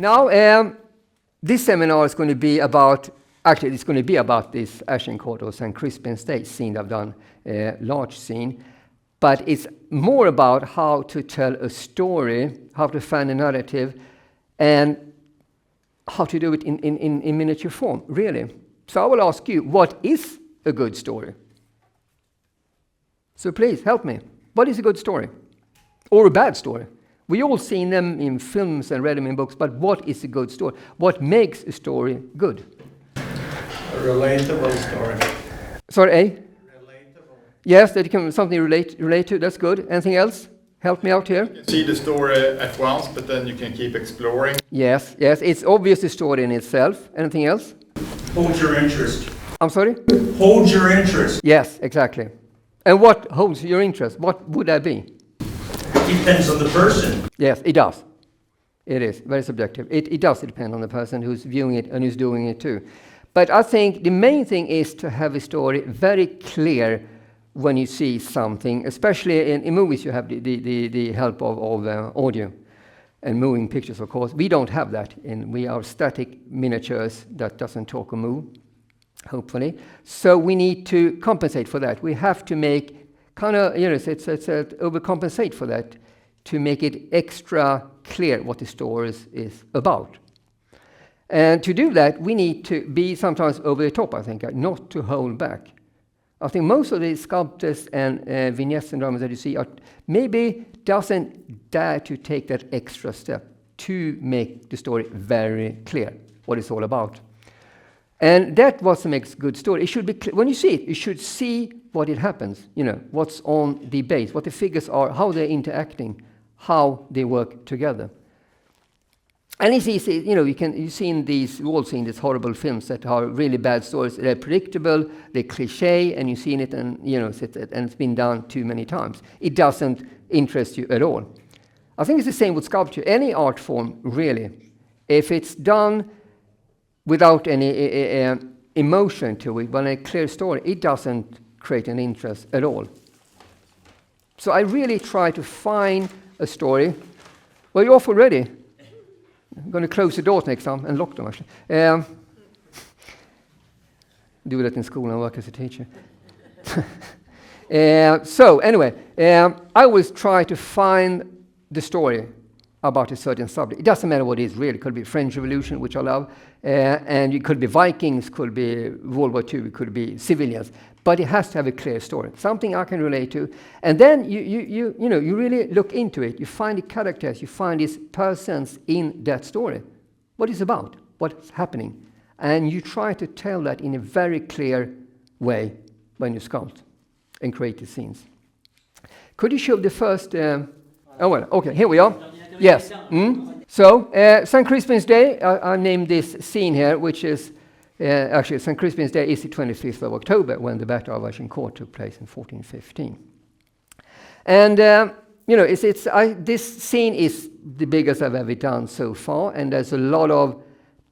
Now, this seminar is going to be about, actually it's going to be about this Agincourt or St. Crispin's Day scene I've done, large scene. But it's more about how to tell a story, how to find a narrative, and how to do it in miniature form, really. So I will ask you, what is a good story? So please, help me. What is a good story? Or a bad story? We all seen them in films and read them in books, but what is a good story? What makes a story good? A relatable story. Sorry, eh? Relatable. Yes, that you can something relate to, that's good. Anything else? Help me out here. You can see the story at once, but then you can keep exploring. Yes, it's obvious the story in itself. Anything else? Hold your interest. I'm sorry? Hold your interest. Yes, exactly. And what holds your interest? What would that be? Depends on the person. Yes, it does. It is very subjective. It does depend on the person who's viewing it and who's doing it too. But I think the main thing is to have a story very clear when you see something, especially in movies you have the help of audio and moving pictures, of course. We don't have that. We are static miniatures that doesn't talk or move, hopefully. So we need to compensate for that. We have to make kind of, it's overcompensate for that to make it extra clear what the story is about. And to do that, we need to be sometimes over the top, I think, not to hold back. I think most of the sculptors and vignettes and dramas that you see are maybe doesn't dare to take that extra step to make the story very clear, what it's all about. And that what makes good story. It should be when you see it, you should see what it happens. What's on the base, what the figures are, how they're interacting, how they work together. And it's easy, you've seen these, we've all seen these horrible films that are really bad stories. They're predictable, they're cliche, and you've seen it, and it's been done too many times. It doesn't interest you at all. I think it's the same with sculpture. Any art form, really, if it's done without any emotion to it, but a clear story, it doesn't create an interest at all. So I really try to find a story. Well, you're off already. I'm going to close the doors next time and lock them, actually. Do that in school and work as a teacher. So anyway, I always try to find the story about a certain subject. It doesn't matter what it is, really. It could be French Revolution, which I love, and it could be Vikings, could be World War II, it could be civilians. But it has to have a clear story, something I can relate to. And then you really look into it. You find the characters, you find these persons in that story. What it's about, what's happening. And you try to tell that in a very clear way when you sculpt and create the scenes. Could you show the first... okay, here we are. Yes. So, St. Crispin's Day, I named this scene here, which is... actually, St. Crispin's Day is the 25th of October, when the Battle of Agincourt took place in 1415. And, this scene is the biggest I've ever done so far, and there's a lot of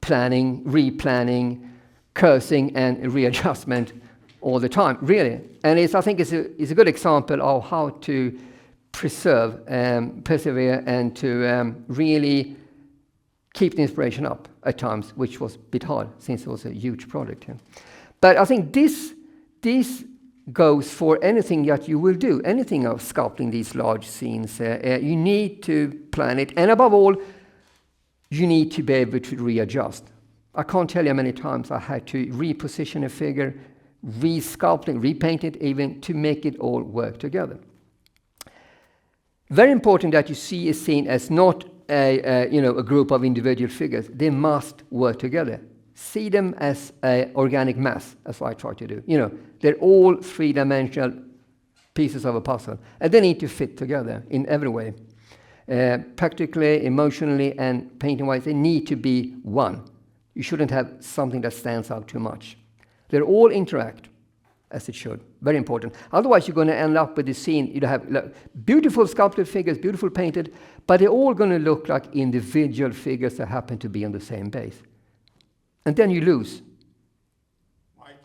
planning, replanning, cursing, and readjustment all the time, really. And I think it's a good example of how to preserve, persevere, and to really keep the inspiration up at times, which was a bit hard since it was a huge project here. But I think this goes for anything that you will do, anything of sculpting these large scenes. You need to plan it, and above all, you need to be able to readjust. I can't tell you how many times I had to reposition a figure, re-sculpt it, repaint it even, to make it all work together. Very important that you see a scene as not a group of individual figures. They must work together. See them as an organic mass, as I try to do. They're all three-dimensional pieces of a puzzle, and they need to fit together in every way. Practically, emotionally, and painting-wise, they need to be one. You shouldn't have something that stands out too much. They all interact as it should. Very important. Otherwise, you're going to end up with the scene. You have beautiful sculpted figures, beautiful painted, but they're all going to look like individual figures that happen to be on the same base. And then you lose. Mike,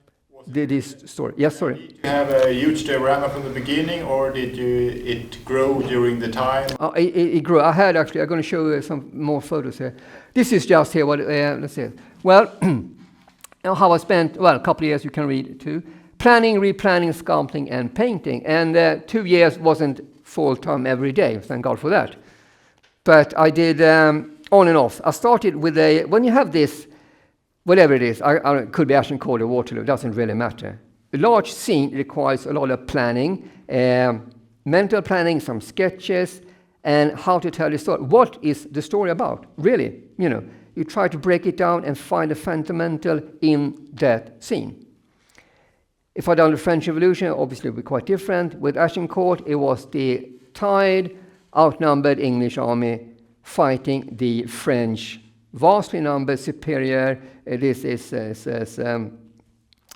this story. Yes, sorry. Did you have a huge diorama from the beginning, or did it grow during the time? It grew. I'm going to show you some more photos here. This is just here. Let's see. Well, how I spent, a couple of years, you can read it too. Planning, replanning, sculpting, and painting. And 2 years wasn't full-time every day, thank God for that. But I did on and off. I started with when you have this, whatever it is, it could be Agincourt or Waterloo, it doesn't really matter. A large scene requires a lot of planning, mental planning, some sketches, and how to tell the story. What is the story about, really? You try to break it down and find the fundamental in that scene. If I'd done the French Revolution, obviously it would be quite different. With Agincourt, it was the tired, outnumbered English army fighting the French, vastly numbered, superior. This is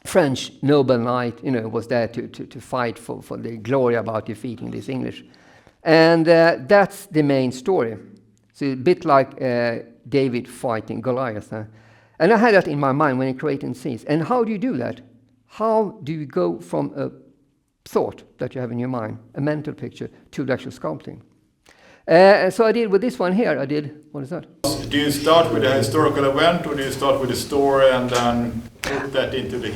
French noble knight, was there to fight for the glory about defeating this English. And that's the main story. So a bit like David fighting Goliath. And I had that in my mind when I created scenes. And how do you do that? How do you go from a thought that you have in your mind, a mental picture, to the actual sculpting? So I did with this one here, what is that? Do you start with a historical event, or do you start with a story and then put that into the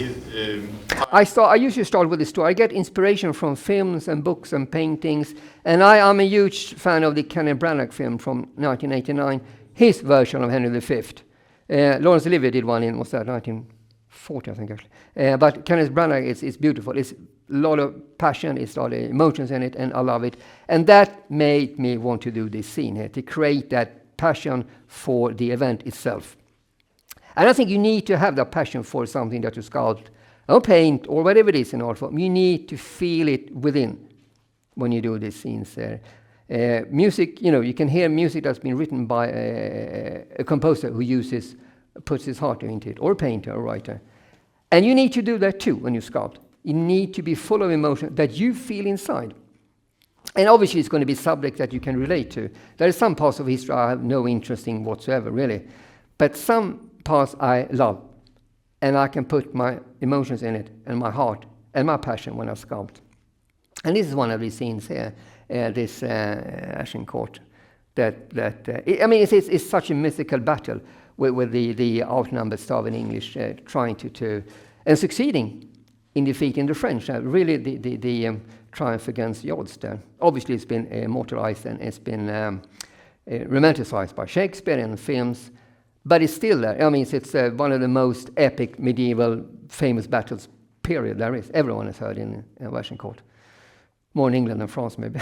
I usually start with the story. I get inspiration from films and books and paintings, and I'm a huge fan of the Kenneth Branagh film from 1989, his version of Henry V. Laurence Olivier did one in, 1940, I think, actually. But Kenneth Branagh is beautiful. It's a lot of passion, it's a lot of emotions in it, and I love it. And that made me want to do this scene here, to create that passion for the event itself. And I think you need to have that passion for something that you sculpt or paint or whatever it is in art form. You need to feel it within when you do these scenes there. Music, you can hear music that's been written by a composer who puts his heart into it, or a painter or writer. And you need to do that too when you sculpt. You need to be full of emotion that you feel inside. And obviously it's going to be subjects that you can relate to. There are some parts of history I have no interest in whatsoever, really. But some parts I love. And I can put my emotions in it, and my heart, and my passion when I sculpt. And this is one of these scenes here, this Agincourt. It's such a mythical battle with the outnumbered starving English trying to and succeeding in defeating the French. Really the triumph against the odds there. Obviously it's been immortalized and it's been romanticized by Shakespeare and films, but it's still there. It's one of the most epic medieval famous battles, period, there is. Everyone has heard in Agincourt. More in England than France, maybe.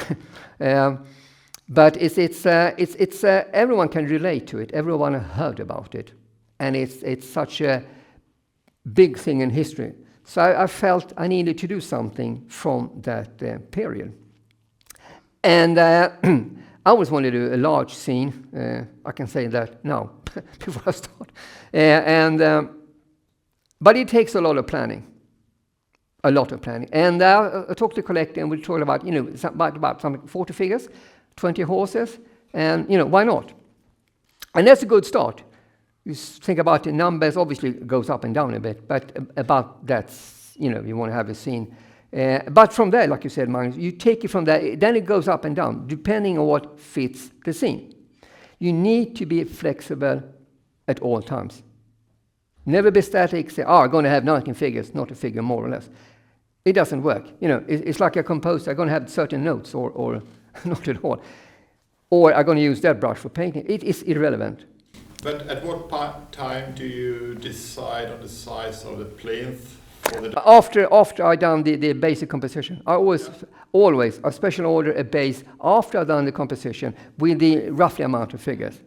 But it's everyone can relate to it. Everyone has heard about it, and it's such a big thing in history. So I felt I needed to do something from that period, and I always wanted to do a large scene. I can say that now before I start, but it takes a lot of planning. A lot of planning. And I talked to the collector, and we talked about, about some 40 figures, 20 horses, and, why not? And that's a good start. You think about the numbers, obviously it goes up and down a bit, but about that's, you want to have a scene. But from there, like you said, Magnus, you take it from there, then it goes up and down, depending on what fits the scene. You need to be flexible at all times. Never be static, say, I'm going to have 19 figures, not a figure more or less. It doesn't work. It's like a composer. I'm going to have certain notes or not at all. Or I'm going to use that brush for painting. It is irrelevant. But at what time do you decide on the size of the plinth? After I've done the basic composition. I always, I special order a base after I've done the composition with the roughly amount of figures.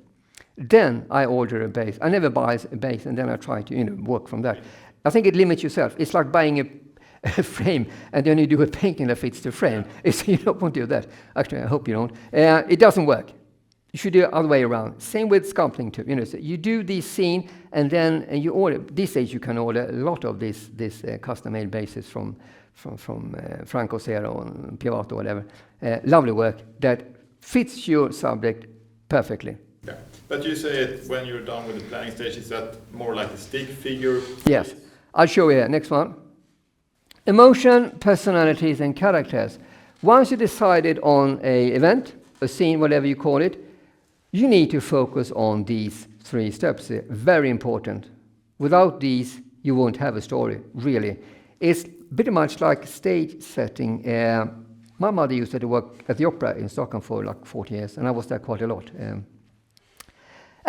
Then I order a base. I never buy a base and then I try to work from that. I think it limits yourself. It's like buying a frame and then you do a painting that fits the frame. You don't want to do that. Actually, I hope you don't. It doesn't work. You should do it the other way around. Same with sculpting too. So you do this scene and then you order. These days you can order a lot of this custom-made bases from Franco Zero and Pivato or whatever. Lovely work that fits your subject perfectly. Yeah. But you say it when you're done with the planning stage, is that more like a stick figure? Yes. I'll show you here. Next one. Emotion, personalities, and characters. Once you decided on an event, a scene, whatever you call it, you need to focus on these 3 steps. Very important. Without these, you won't have a story, really. It's pretty much like stage setting. My mother used to work at the opera in Stockholm for like 40 years, and I was there quite a lot. And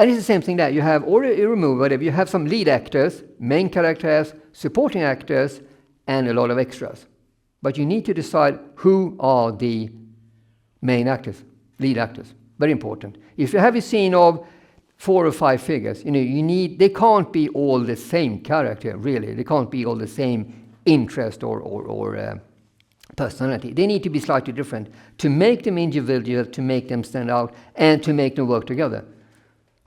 it's the same thing there. You have, or you remove whatever, you have some lead actors, main characters, supporting actors, and a lot of extras. But you need to decide who are the main actors, lead actors. Very important. If you have a scene of 4 or 5 figures, they can't be all the same character, really. They can't be all the same interest or personality. They need to be slightly different to make them individual, to make them stand out, and to make them work together.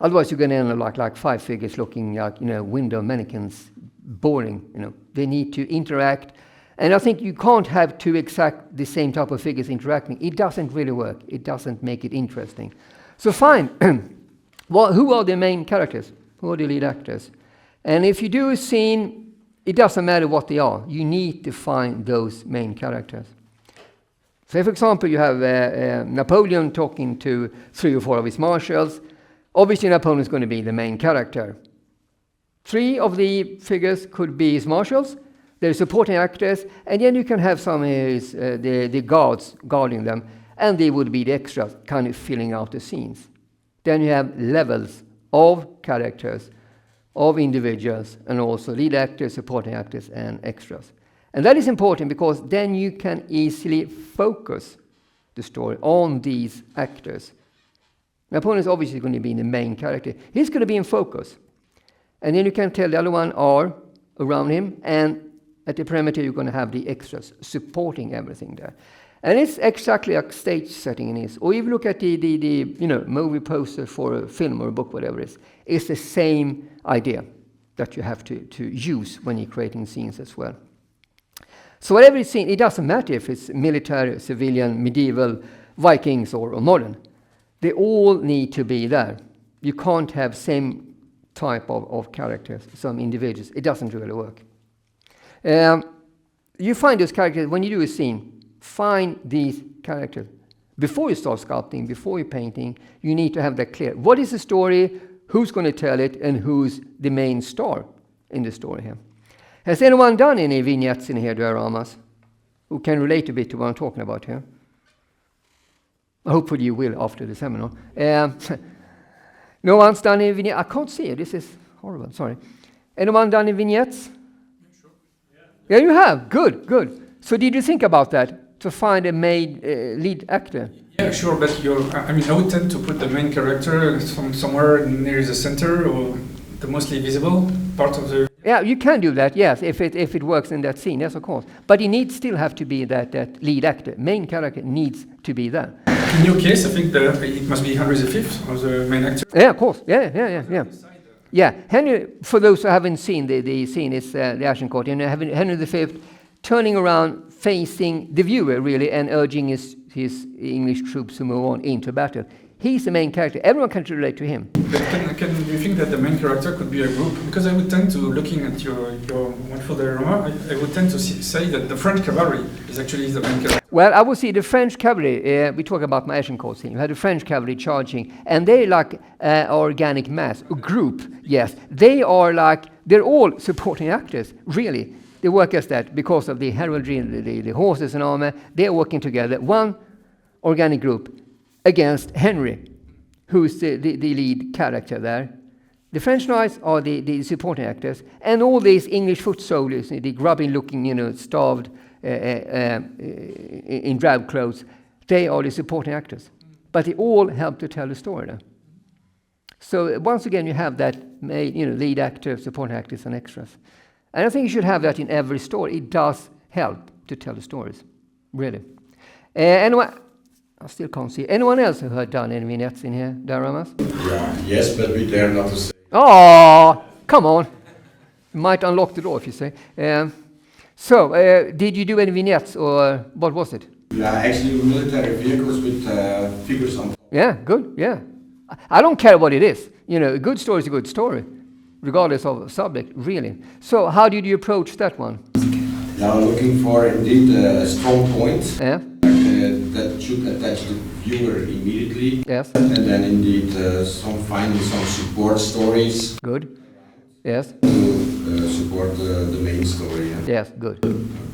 Otherwise, you're going to end up like 5 figures looking like, window mannequins, boring. They need to interact. And I think you can't have 2 exact the same type of figures interacting. It doesn't really work. It doesn't make it interesting. So fine. Well, who are the main characters? Who are the lead actors? And if you do a scene, it doesn't matter what they are. You need to find those main characters. Say, for example, you have Napoleon talking to 3 or 4 of his marshals. Obviously, Napoleon is going to be the main character. 3 of the figures could be his marshals. They're supporting actors, and then you can have some of the guards guarding them, and they would be the extras, kind of filling out the scenes. Then you have levels of characters, of individuals, and also lead actors, supporting actors, and extras. And that is important because then you can easily focus the story on these actors. Napoleon is obviously going to be the main character. He's going to be in focus. And then you can tell the other one are around him, and at the perimeter you're going to have the extras supporting everything there. And it's exactly like stage setting it is. Or if you look at the movie poster for a film or a book, whatever it is, it's the same idea that you have to use when you're creating scenes as well. So whatever it's scene, it doesn't matter if it's military, civilian, medieval, Vikings, or modern. They all need to be there. You can't have same type of characters, some individuals. It doesn't really work. You find those characters, when you do a scene, find these characters. Before you start sculpting, before you're painting, you need to have that clear. What is the story, who's going to tell it, and who's the main star in the story here? Has anyone done any vignettes in here, dioramas, who can relate a bit to what I'm talking about here? Hopefully you will after the seminar. No one's done any vignettes? I can't see it. This is horrible. Sorry. Anyone done any vignettes? Sure. Yeah, you have. Good, good. So did you think about that, to find a main lead actor? Yeah, sure, but I would tend to put the main character somewhere near the center or the mostly visible part of the... Yeah, you can do that, yes, if it works in that scene, yes, of course. But it still have to be that lead actor. Main character needs to be there. In your case, I think that it must be Henry V as the main actor. Yeah, of course. Yeah. Yeah, Henry, for those who haven't seen the scene, is the Ashen Court. Henry V turning around, facing the viewer, really, and urging his English troops to move on into battle. He's the main character. Everyone can relate to him. But can you think that the main character could be a group? Because I would tend to, looking at your wonderful diorama, I would tend to say that the French cavalry is actually the main character. Well, I would see the French cavalry, we talk about my Ashen Court scene, you had the French cavalry charging, and they're like organic mass, a group, yes. They're all supporting actors, really. They work as that because of the heraldry and the horses and armor. They're working together, one organic group against Henry, who's the lead character there. The French knights are the supporting actors, and all these English foot soldiers, the grubby-looking, starved, in drab clothes, they are the supporting actors. But they all help to tell the story there. So once again, you have that lead actor, supporting actors, and extras. And I think you should have that in every story. It does help to tell the stories, really. Anyone? I still can't see. Anyone else who had done any vignettes in here, dioramas? Yeah, yes, but we dare not to say. Oh, come on. You might unlock the door if you say. So, did you do any vignettes, or what was it? Yeah, actually military vehicles with figures on top. Yeah, good, yeah. I don't care what it is. A good story is a good story, regardless of subject, really. So, how did you approach that one? Now looking for indeed a strong point Yeah. that should attach the viewer immediately. Yes. And then indeed finding some support stories Good. Yes. to support the main story. Yes. Good.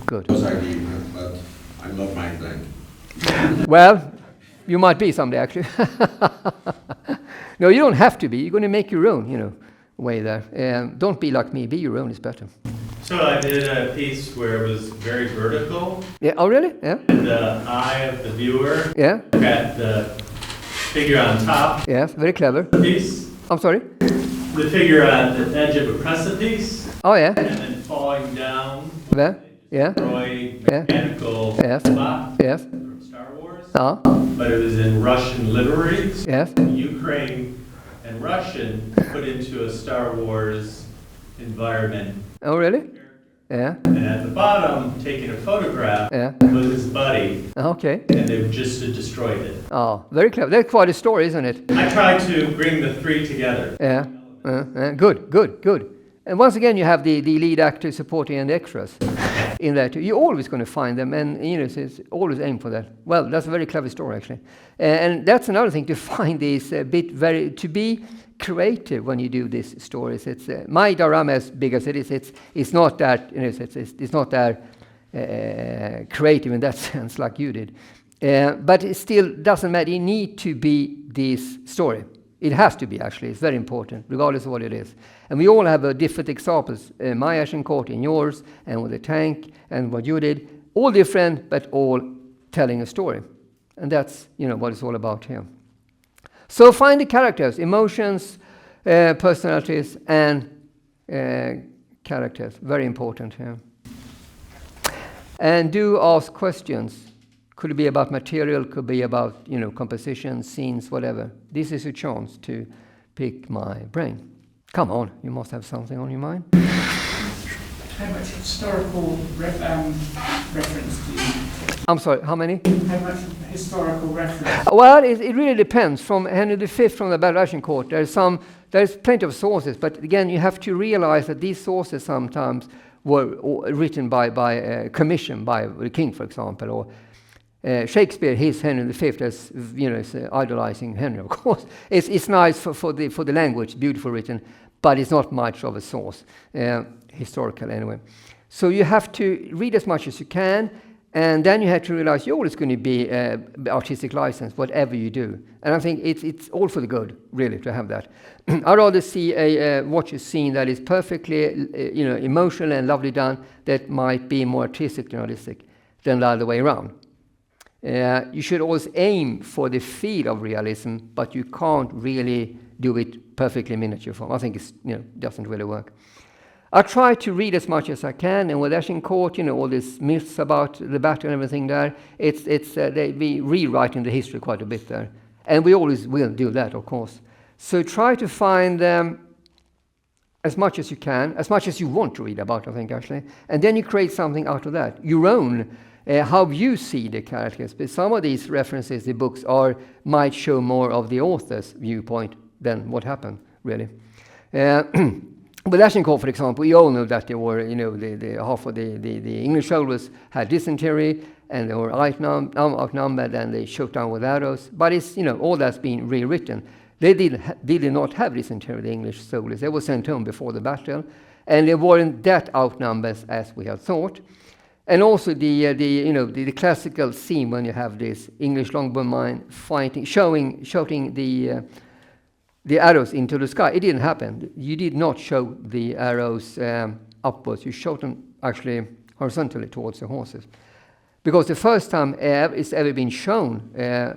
Good. Those are the, but I'm not mind blank. Well, you might be someday, actually. No, you don't have to be. You're going to make your own, way there. Don't be like me. Be your own is better. So I did a piece where it was very vertical, Yeah. Oh, really? Yeah. and the eye of the viewer Yeah. got the figure on top Yes. Very clever. of the piece, I'm sorry. the figure on the edge of a precipice, Oh, yeah. and then falling down. Yeah. Yeah. Destroy Yeah. mechanical Yes. spot Yes. from Star Wars, Ah. but it was in Russian liveries. Yes. Ukraine and Russian put into a Star Wars environment. Oh, really? Yeah. And at the bottom, taking a photograph, Yeah. was his buddy, Okay. and they've just destroyed it. Oh, very clever. That's quite a story, isn't it? I tried to bring the three together. Yeah. Good. Good. Good. And once again, you have the lead actor supporting and the extras in there too. You're always going to find them, and it's always aim for that. Well, that's a very clever story, actually. And that's another thing, to find this to be creative when you do these stories. It's my diorama, as big as it is, it's not that it's not that creative in that sense like you did. But it still doesn't matter. You need to be this story. It has to be, actually. It's very important, regardless of what it is. And we all have different examples. My Agincourt in yours, and with the tank, and what you did. All different, but all telling a story. And that's, what it's all about here. So find the characters, emotions, personalities, and characters. Very important here. And do ask questions. Could it be about material, could be about, composition, scenes, whatever. This is a chance to pick my brain. Come on, you must have something on your mind. How much historical reference do you? I'm sorry, how many? How much historical reference? Well, it really depends. From Henry V, from the Battle of Agincourt, there's plenty of sources, but again, you have to realize that these sources sometimes were written by commission by the king, for example, or Shakespeare, his Henry V, as is idolizing Henry. Of course, it's nice for the language, beautiful written, but it's not much of a source, historical anyway. So you have to read as much as you can, and then you have to realize you're always going to be artistic license, whatever you do. And I think it's all for the good, really, to have that. I'd rather see watch a scene that is perfectly, emotional and lovely done, that might be more artistic than artistic, than the other way around. You should always aim for the feel of realism, but you can't really do it perfectly miniature form. I think it's doesn't really work. I try to read as much as I can, and with Agincourt, all these myths about the battle and everything there, we rewriting the history quite a bit there, and we always will do that, of course. So try to find as much as you can, as much as you want to read about, I think, actually, and then you create something out of that, your own. How you see the characters. But some of these references, the books, might show more of the author's viewpoint than what happened, really. With Agincourt, for example, we all know that they were, the half of the English soldiers had dysentery, and they were outnumbered, and they shot down with arrows. But it's, all that's been rewritten. They did not have dysentery, the English soldiers. They were sent home before the battle, and they weren't that outnumbered as we had thought. And also the classical scene when you have this English longbowman fighting, shooting the arrows into the sky. It didn't happen. You did not show the arrows upwards. You shot them actually horizontally towards the horses, because the first time it's ever been shown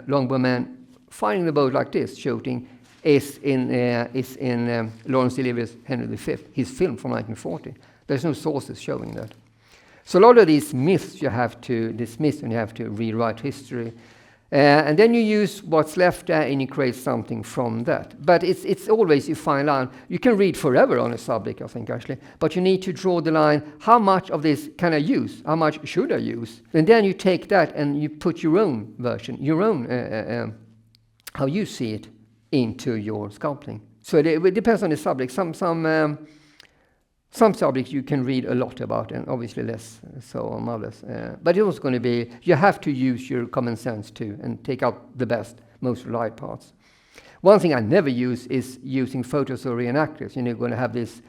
longbowman firing the bow like this, shooting, is in Lawrence Delirious' Henry V, his film from 1940. There's no sources showing that. So a lot of these myths you have to dismiss, and you have to rewrite history. And then you use what's left there, and you create something from that. But it's always, you find out, you can read forever on a subject, I think, actually, but you need to draw the line, how much of this can I use? How much should I use? And then you take that and you put your own version, your own, how you see it, into your sculpting. So it depends on the subject. Some Some subjects you can read a lot about, and obviously less so on others. But it's also going to be, you have to use your common sense too, and take out the best, most relied parts. One thing I never use is using photos or reenactors. You know, you're going to have this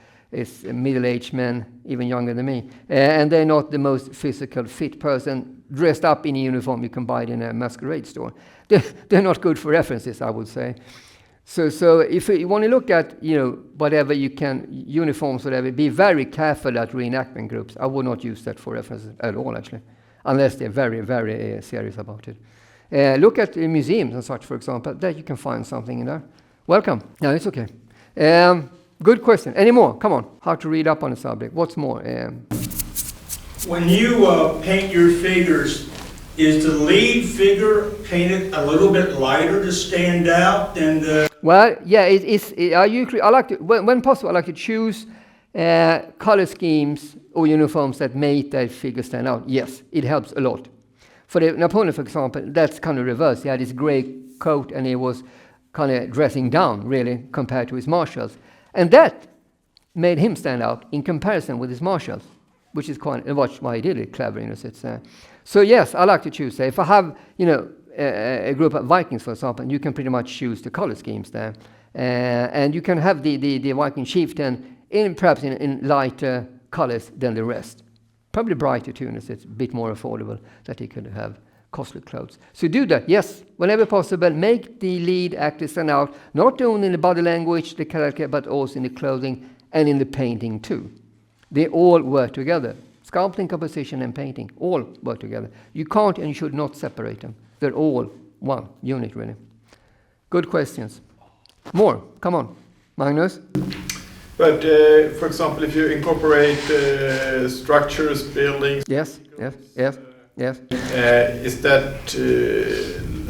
middle-aged men, even younger than me, and they're not the most physical fit person dressed up in a uniform you can buy it in a masquerade store. They're not good for references, I would say. So if you want to look at, you know, whatever you can, uniforms, whatever, be very careful at reenactment groups. I would not use that for references at all, actually, unless they're very, very serious about it. Look at museums and such, for example. There you can find something in there. Welcome. No, it's okay. Good question. Any more? Come on. How to read up on a subject. What's more? When you paint your figures, is the lead figure painted a little bit lighter to stand out than the... Well, yeah, I like to, when possible, I like to choose color schemes or uniforms that make that figure stand out. Yes, it helps a lot. For the Napoleon, for example, that's kind of reverse. He had his grey coat and he was kind of dressing down, really, compared to his marshals. And that made him stand out in comparison with his marshals, which is quite, watch why he did it, clever, you know. So yes, I like to choose. If I have, you know, a group of Vikings, for example, you can pretty much choose the color schemes there. And you can have the Viking chieftain perhaps in lighter colors than the rest. Probably brighter too, and it's a bit more affordable that he could have costly clothes. So do that, yes, whenever possible. Make the lead actor stand out, not only in the body language, the character, but also in the clothing and in the painting too. They all work together. Sculpting, composition, and painting all work together. You can't and you should not separate them. They're all one unit, really. Good questions. More, come on. Magnus? But, for example, if you incorporate structures, buildings... Yes. Is that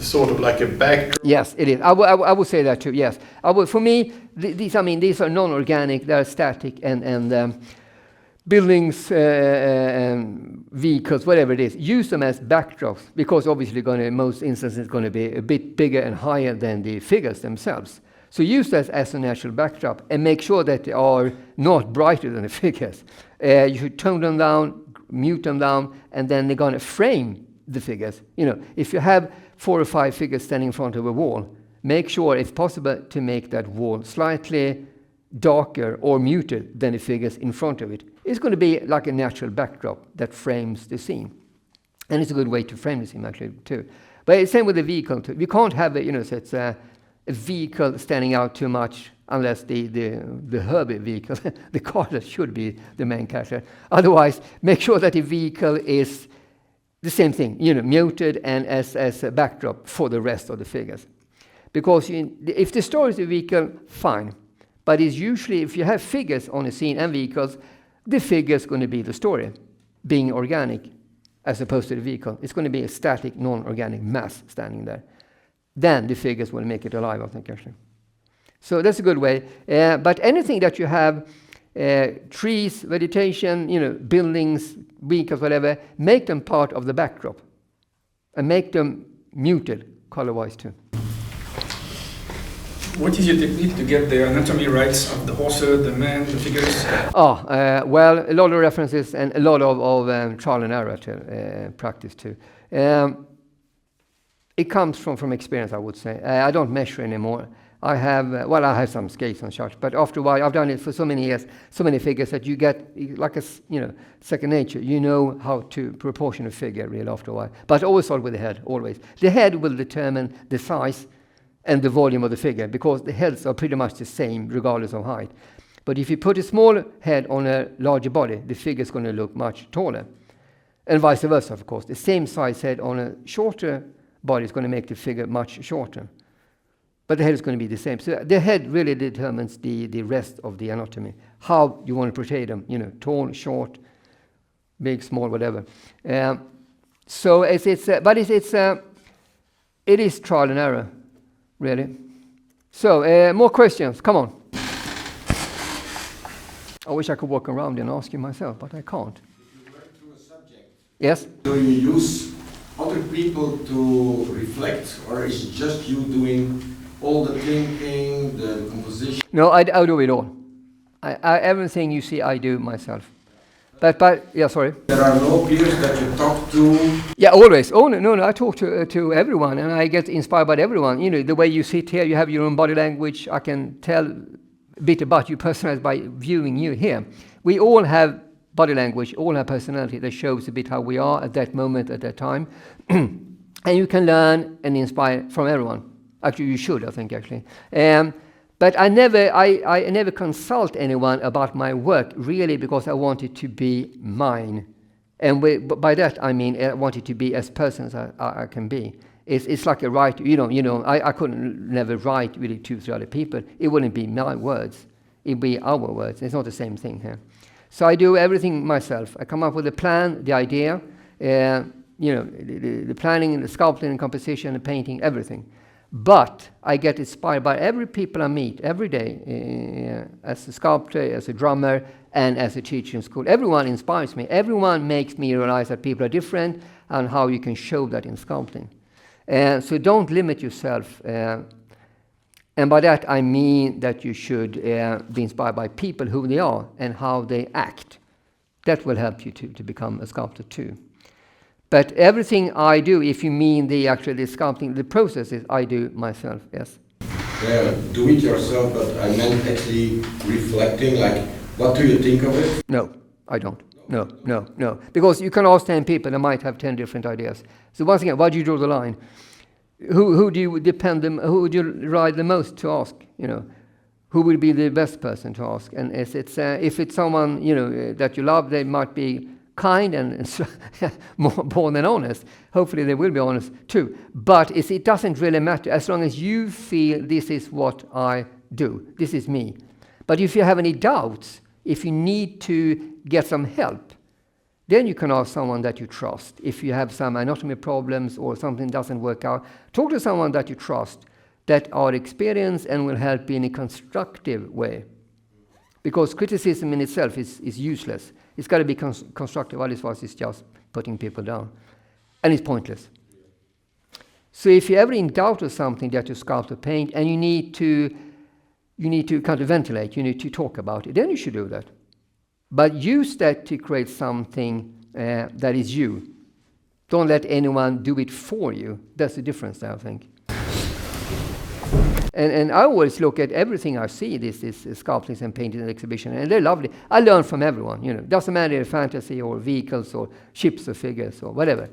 sort of like a backdrop? Yes, it is. I would say that too, yes. For me, these are non-organic, they're static, and buildings, vehicles, whatever it is, use them as backdrops, because obviously in most instances it's going to be a bit bigger and higher than the figures themselves. So use that as a natural backdrop and make sure that they are not brighter than the figures. You should tone them down, mute them down, and then they're going to frame the figures. You know, if you have 4 or 5 figures standing in front of a wall, make sure, if possible, to make that wall slightly darker or muted than the figures in front of it. It's going to be like a natural backdrop that frames the scene. And it's a good way to frame the scene, actually, too. But it's same with the vehicle, too. We can't have it's a vehicle standing out too much unless the Herbie vehicle, the car that should be the main character. Otherwise, make sure that the vehicle is the same thing, muted and as a backdrop for the rest of the figures. Because if the story is a vehicle, fine. But it's usually, if you have figures on a scene and vehicles, the figure is going to be the story, being organic, as opposed to the vehicle. It's going to be a static, non-organic mass standing there. Then the figures will make it alive, I think, actually. So that's a good way. But anything that you have, trees, vegetation, buildings, vehicles, whatever, make them part of the backdrop. And make them muted, color-wise, too. What is your technique to get the anatomy rights of the horses, the men, the figures? Well, a lot of references and a lot of trial and error to practice too. It comes from experience, I would say. I don't measure anymore. I have some scales and such, but after a while, I've done it for so many years, so many figures that you get like a second nature. You know how to proportion a figure really after a while. But always start with the head, always. The head will determine the size and the volume of the figure, because the heads are pretty much the same regardless of height. But if you put a small head on a larger body, the figure is going to look much taller. And vice versa, of course. The same size head on a shorter body is going to make the figure much shorter. But the head is going to be the same. So the head really determines the rest of the anatomy. How you want to portray them, tall, short, big, small, whatever. So it is trial and error. Really. So, more questions. Come on. I wish I could walk around and ask you myself, but I can't. If you work through a subject, yes? do you use other people to reflect, or is it just you doing all the thinking, the composition? No, I do it all. Everything you see, I do myself. But yeah, sorry. There are no peers that you talk to? Yeah, always. Oh no, I talk to everyone, and I get inspired by everyone. You know, the way you sit here, you have your own body language. I can tell a bit about you personalized by viewing you here. We all have body language, all have personality that shows a bit how we are at that moment, at that time. And you can learn and inspire from everyone. Actually, you should, I think, actually. But I never consult anyone about my work, really, because I want it to be mine. And by that, I mean I want it to be as person as I can be. It's like a writer, I couldn't never write really 2-3 other people. It wouldn't be my words. It'd be our words. It's not the same thing here. So I do everything myself. I come up with a plan, the idea, the planning, the sculpting, and composition, the painting, everything. But I get inspired by every people I meet every day, as a sculptor, as a drummer, and as a teacher in school. Everyone inspires me. Everyone makes me realize that people are different and how you can show that in sculpting. So don't limit yourself. And by that I mean that you should be inspired by people, who they are and how they act. That will help you to become a sculptor too. But everything I do, if you mean the sculpting, the processes, I do myself, yes. Yeah, do it yourself, but I meant actually reflecting, like, what do you think of it? No, I don't. No. Because you can ask 10 people, they might have 10 different ideas. So once again, why do you draw the line? Who do you who would you ride the most to ask? Who would be the best person to ask? And if it's someone that you love, they might be kind and more than honest. Hopefully they will be honest too. But it doesn't really matter as long as you feel this is what I do. This is me. But if you have any doubts, if you need to get some help, then you can ask someone that you trust. If you have some anatomy problems or something doesn't work out, talk to someone that you trust, that are experienced and will help you in a constructive way. Because criticism in itself is useless. It's got to be constructive, otherwise it's just putting people down. And it's pointless. So if you're ever in doubt of something that you sculpt or paint, and you need to kind of ventilate, you need to talk about it, then you should do that. But use that to create something that is you. Don't let anyone do it for you. That's the difference there, I think. And I always look at everything I see, this sculptings and paintings and exhibition, and they're lovely. I learn from everyone, Doesn't matter if fantasy or vehicles or ships or figures or whatever.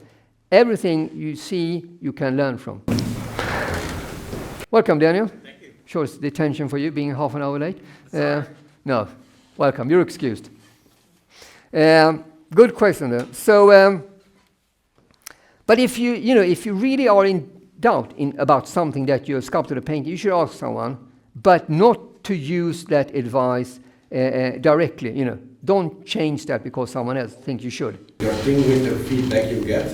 Everything you see, you can learn from. Welcome, Daniel. Thank you. Sure, it's detention for you, being half an hour late. No, welcome. You're excused. Good question, though. So, but if you really are in doubt about something that you have sculpted or painted, you should ask someone, but not to use that advice directly. Don't change that because someone else thinks you should. Your thing with the feedback you get,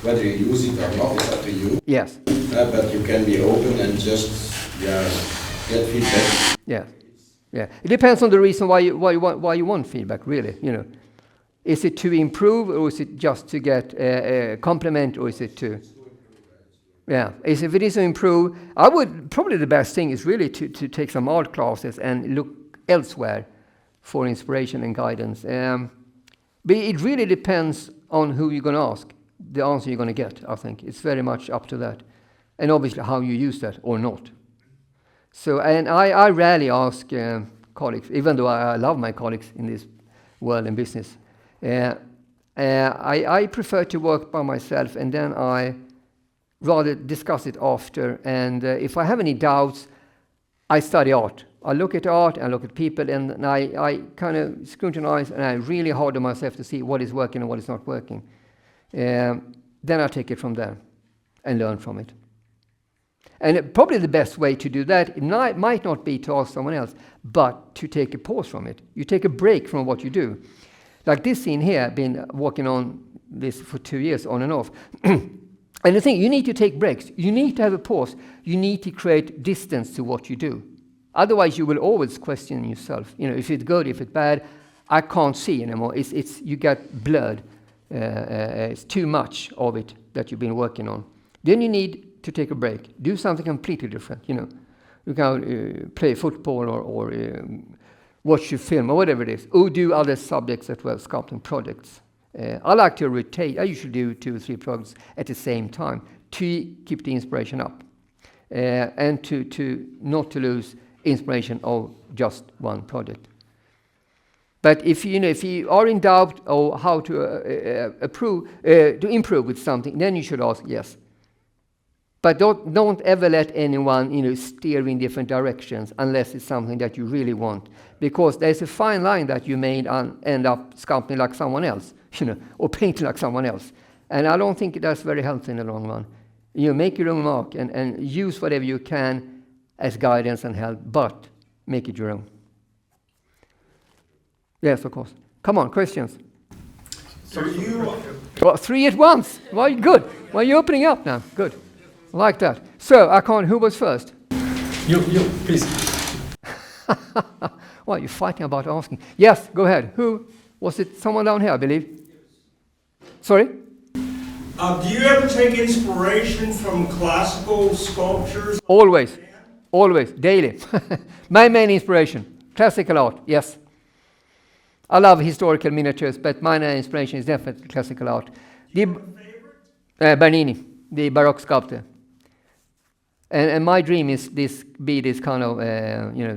whether you use it or not, is up to you. Yes. But you can be open and just get feedback. Yeah. It depends on the reason why you want feedback, really. Is it to improve, or is it just to get a compliment, or is it to? Yeah, if it is to improve, I would probably the best thing is really to take some art classes and look elsewhere for inspiration and guidance. But it really depends on who you're going to ask, the answer you're going to get. I think it's very much up to that, and obviously how you use that or not. So, and I rarely ask colleagues, even though I love my colleagues in this world and business. I prefer to work by myself, and then I rather discuss it after. And if I have any doubts, I study art. I look at art, I look at people, and I kind of scrutinize, and I really hard on myself to see what is working and what is not working. Then I take it from there and learn from it. And probably the best way to do that might not be to ask someone else, but to take a pause from it. You take a break from what you do. Like this scene here, I've been working on this for 2 years, on and off. And the thing, you need to take breaks. You need to have a pause. You need to create distance to what you do. Otherwise, you will always question yourself. If it's good, if it's bad, I can't see anymore. You get blurred. It's too much of it that you've been working on. Then you need to take a break. Do something completely different. You can play football or watch your film or whatever it is, or do other subjects as well, sculpting projects. I like to rotate. I usually do 2 or 3 projects at the same time to keep the inspiration up, and to not to lose inspiration of just one project. But if you are in doubt of how to improve with something, then you should ask yes. But don't ever let anyone steer in different directions unless it's something that you really want, because there's a fine line that you may end up sculpting like someone else, or painting like someone else, and I don't think that's very healthy in the long run. Make your own mark and use whatever you can as guidance and help, but make it your own. Yes, of course. Come on, questions. So you, Well, 3 at once. Well, good. Well, you're opening up now. Good. I like that. So, who was first? You, please. Well, you're fighting about asking. Yes, go ahead. Who? Was it someone down here, I believe? Sorry? do you ever take inspiration from classical sculptures? Always. Always. Daily. My main inspiration. Classical art. Yes. I love historical miniatures, but my inspiration is definitely classical art. Bernini, the Baroque sculptor. And my dream is this kind of,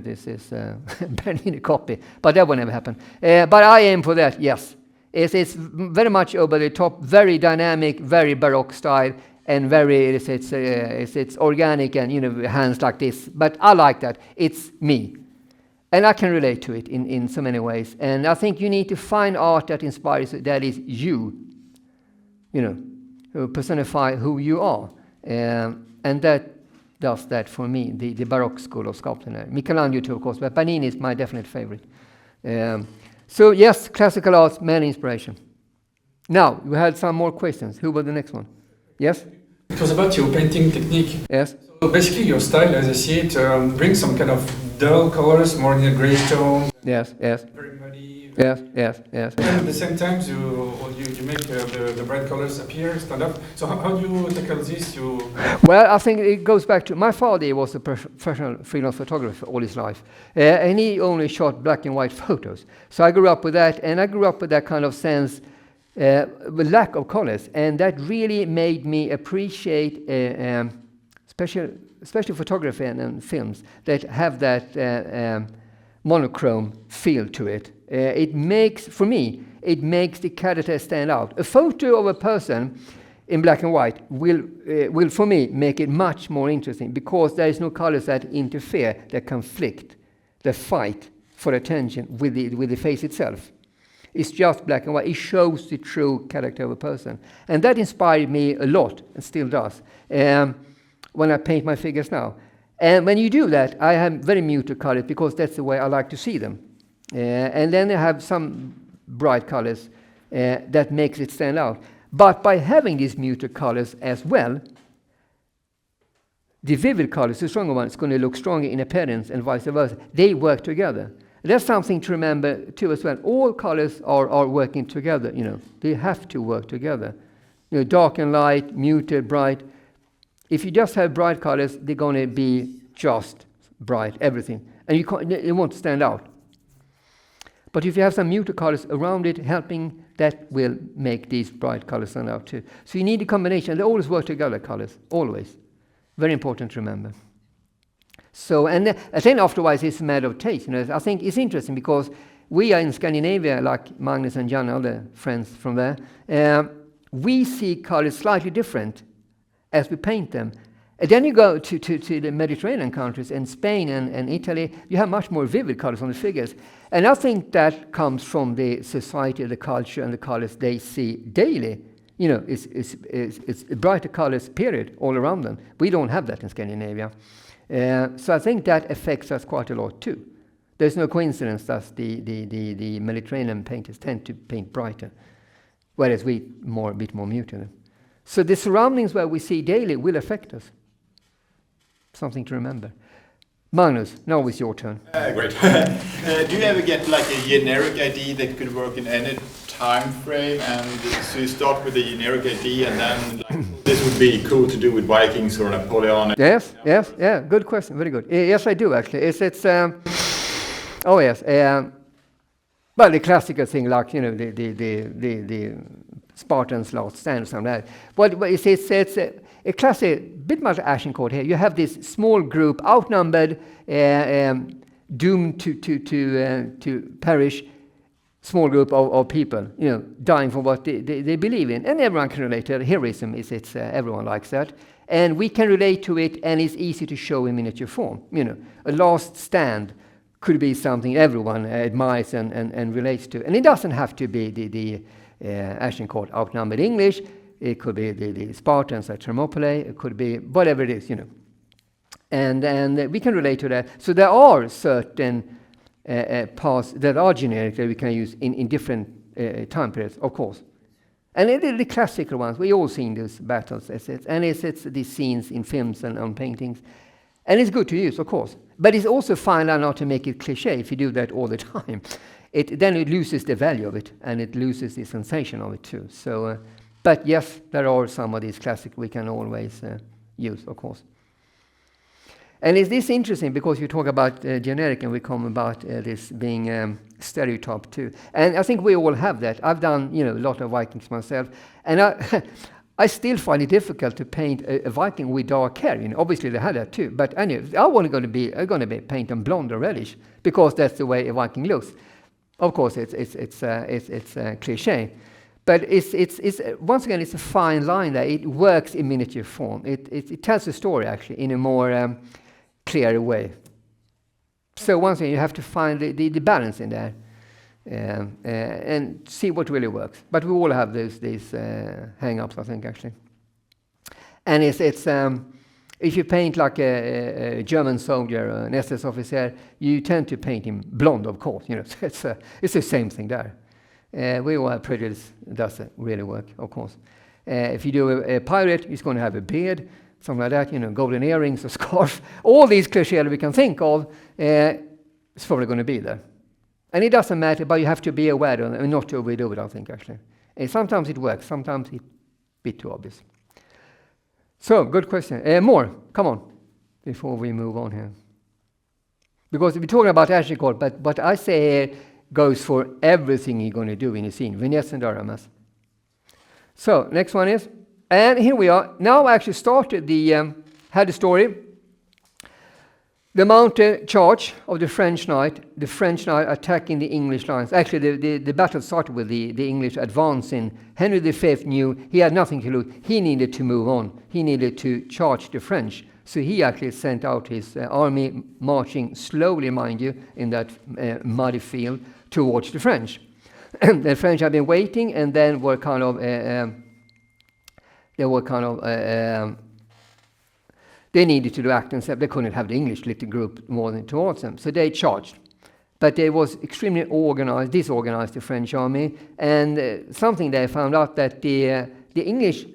this is Bernini copy, but that will never happen. But I aim for that, yes. It's very much over the top, very dynamic, very Baroque style, and very, it's organic and, hands like this. But I like that. It's me. And I can relate to it in so many ways. And I think you need to find art that inspires you, that is you, who personify who you are. And that does that for me, the Baroque school of sculpting. Michelangelo too, of course, but Bernini is my definite favorite. So yes, classical arts, main inspiration. Now, we had some more questions. Who was the next one? Yes? It was about your painting technique. Yes? So basically your style, as I see it, brings some kind of dull colors, more in a grey tone. Yes. Very muddy. Yes. And at the same time, you make the bright colors appear, stand up. So how do you tackle this? Well, I think it goes back to my father. He was a professional freelance photographer all his life, and he only shot black and white photos. So I grew up with that, and I grew up with that kind of sense, with lack of colors, and that really made me appreciate especially photography and films that have that monochrome feel to it. It makes the character stand out. A photo of a person in black and white will for me make it much more interesting, because there is no colors that interfere, that conflict, that fight for attention with the face itself. It's just black and white. It shows the true character of a person. And that inspired me a lot, and still does, when I paint my figures now. And when you do that, I have very muted colors, because that's the way I like to see them. And then I have some bright colors that makes it stand out. But by having these muted colors as well, the vivid colors, the stronger ones, going to look stronger in appearance, and vice versa. They work together. That's something to remember too as well. All colors are working together. They have to work together. Dark and light, muted, bright. If you just have bright colors, they're going to be just bright, everything, and it won't stand out. But if you have some muted colors around it, helping, that will make these bright colors stand out too. So you need a combination. They always work together, colors, always. Very important to remember. So, and then afterwards, it's a matter of taste. I think it's interesting, because we are in Scandinavia, like Magnus and Jan, other friends from there. We see colors slightly different as we paint them. And then you go to the Mediterranean countries, and Spain and Italy, you have much more vivid colors on the figures. And I think that comes from the society, the culture, and the colors they see daily. It's brighter colors, period, all around them. We don't have that in Scandinavia. So I think that affects us quite a lot too. There's no coincidence that the Mediterranean painters tend to paint brighter, whereas we a bit more muted. So the surroundings where we see daily will affect us. Something to remember. Magnus, now it's your turn. Great. Do you ever get like a generic idea that could work in any time frame, and so you start with a generic idea, and then like, this would be cool to do with Vikings or Napoleon? Yes, good question, very good. Yes, I do actually. Oh yes. Well, the classical thing, like the Spartans last stand or something like that. What it's a classic, bit much action code here. You have this small group, outnumbered, doomed to perish. Small group of people, dying for what they believe in, and everyone can relate to it. Heroism is everyone likes that, and we can relate to it, and it's easy to show in miniature form. A last stand could be something everyone admires and relates to, and it doesn't have to be the action called outnumbered English. It could be the Spartans at Thermopylae. It could be whatever it is, and we can relate to that. So there are certain parts that are generic that we can use in different time periods, of course. And the classical ones, we all seen those battles, and it's these scenes in films and on paintings. And it's good to use, of course. But it's also fine not to make it cliche if you do that all the time. Then it loses the value of it, and it loses the sensation of it too. So, but yes, there are some of these classic we can always use, of course. And is this interesting because you talk about generic and we come about this being stereotype too. And I think we all have that. I've done a lot of Vikings myself, and I still find it difficult to paint a Viking with dark hair. Obviously they had that too, but anyway, I'm going to be paint them blonde or reddish because that's the way a Viking looks. Of course, it's cliche, but it's once again it's a fine line there. It works in miniature form. It tells a story actually in a more clear way. So once again, you have to find the balance in there and see what really works. But we all have these hang-ups, I think, actually. And it's if you paint like a German soldier, an SS officer, you tend to paint him blonde, of course. It's the same thing there. We all have prejudice. It doesn't really work, of course. If you do a pirate, he's going to have a beard. Something like that, golden earrings, a scarf, all these cliches we can think of, it's probably going to be there. And it doesn't matter, but you have to be aware of it and not to overdo it, I think, actually. And sometimes it works, sometimes it's a bit too obvious. So, good question. More, come on, before we move on here. Because we're talking about action code, but I say here goes for everything you're going to do in a scene, vignettes and dioramas. So, next one is, and here we are. Now I actually started had the story. The mounted charge of the French knight attacking the English lines. Actually, the battle started with the English advancing. Henry V knew he had nothing to lose. He needed to move on. He needed to charge the French. So he actually sent out his army, marching slowly, mind you, in that muddy field towards the French. The French had been waiting and then were kind of... they needed to act themselves. They couldn't have the English little group more than towards them. So they charged. But they was extremely disorganized, the French army. And something they found out that the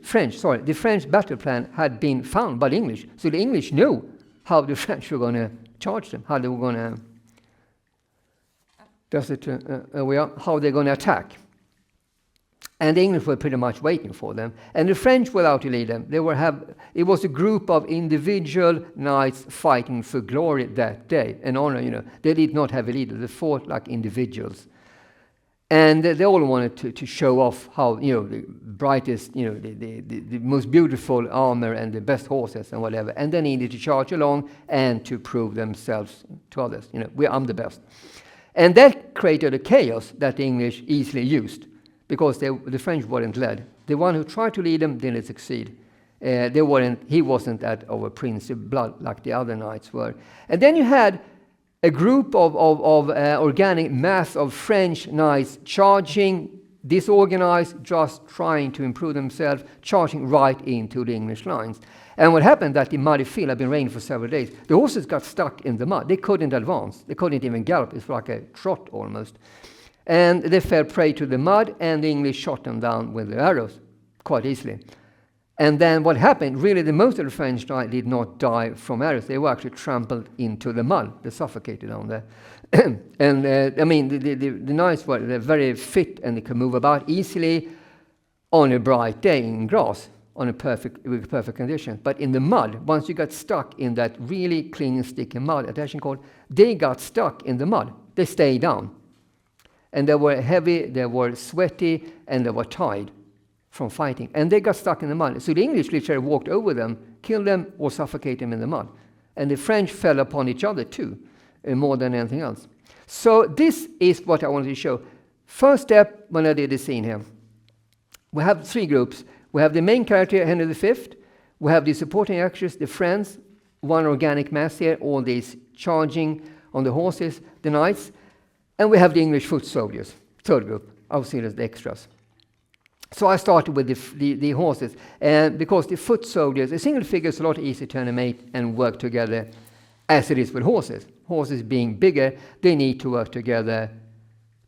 French battle plan had been found by the English. So the English knew how the French were going to charge them, how they were going to, how they're going to attack. And the English were pretty much waiting for them. And the French were out to lead them. It was a group of individual knights fighting for glory that day, and honor, They did not have a leader. They fought like individuals. And they all wanted to show off how, the brightest, the most beautiful armor and the best horses and whatever. And they needed to charge along and to prove themselves to others. I'm the best. And that created a chaos that the English easily used. Because the French weren't led. The one who tried to lead them didn't succeed. He wasn't of a prince of blood like the other knights were. And then you had a group of organic mass of French knights charging, disorganized, just trying to improve themselves, charging right into the English lines. And what happened that the muddy field had been raining for several days. The horses got stuck in the mud. They couldn't advance. They couldn't even gallop. It's like a trot almost. And they fell prey to the mud, and the English shot them down with their arrows quite easily. And then what happened, really most of the French knights did not die from arrows. They were actually trampled into the mud. They suffocated down there. And the knights were very fit, and they could move about easily on a bright day in grass, with perfect conditions. But in the mud, once you got stuck in that really clean, sticky mud, they got stuck in the mud. they stayed down. And they were heavy, they were sweaty, and they were tired from fighting. And they got stuck in the mud. So the English literally walked over them, killed them, or suffocated them in the mud. And the French fell upon each other too, more than anything else. So this is what I wanted to show. First step when I did the scene here. We have 3 groups. We have the main character, Henry V. We have the supporting actors, the friends, one organic mass here, all these charging on the horses, the knights. And we have the English foot soldiers, 3rd group. I'll see it as the extras. So I started with the horses. And because the foot soldiers, a single figure is a lot easier to animate and work together as it is with horses. Horses being bigger, they need to work together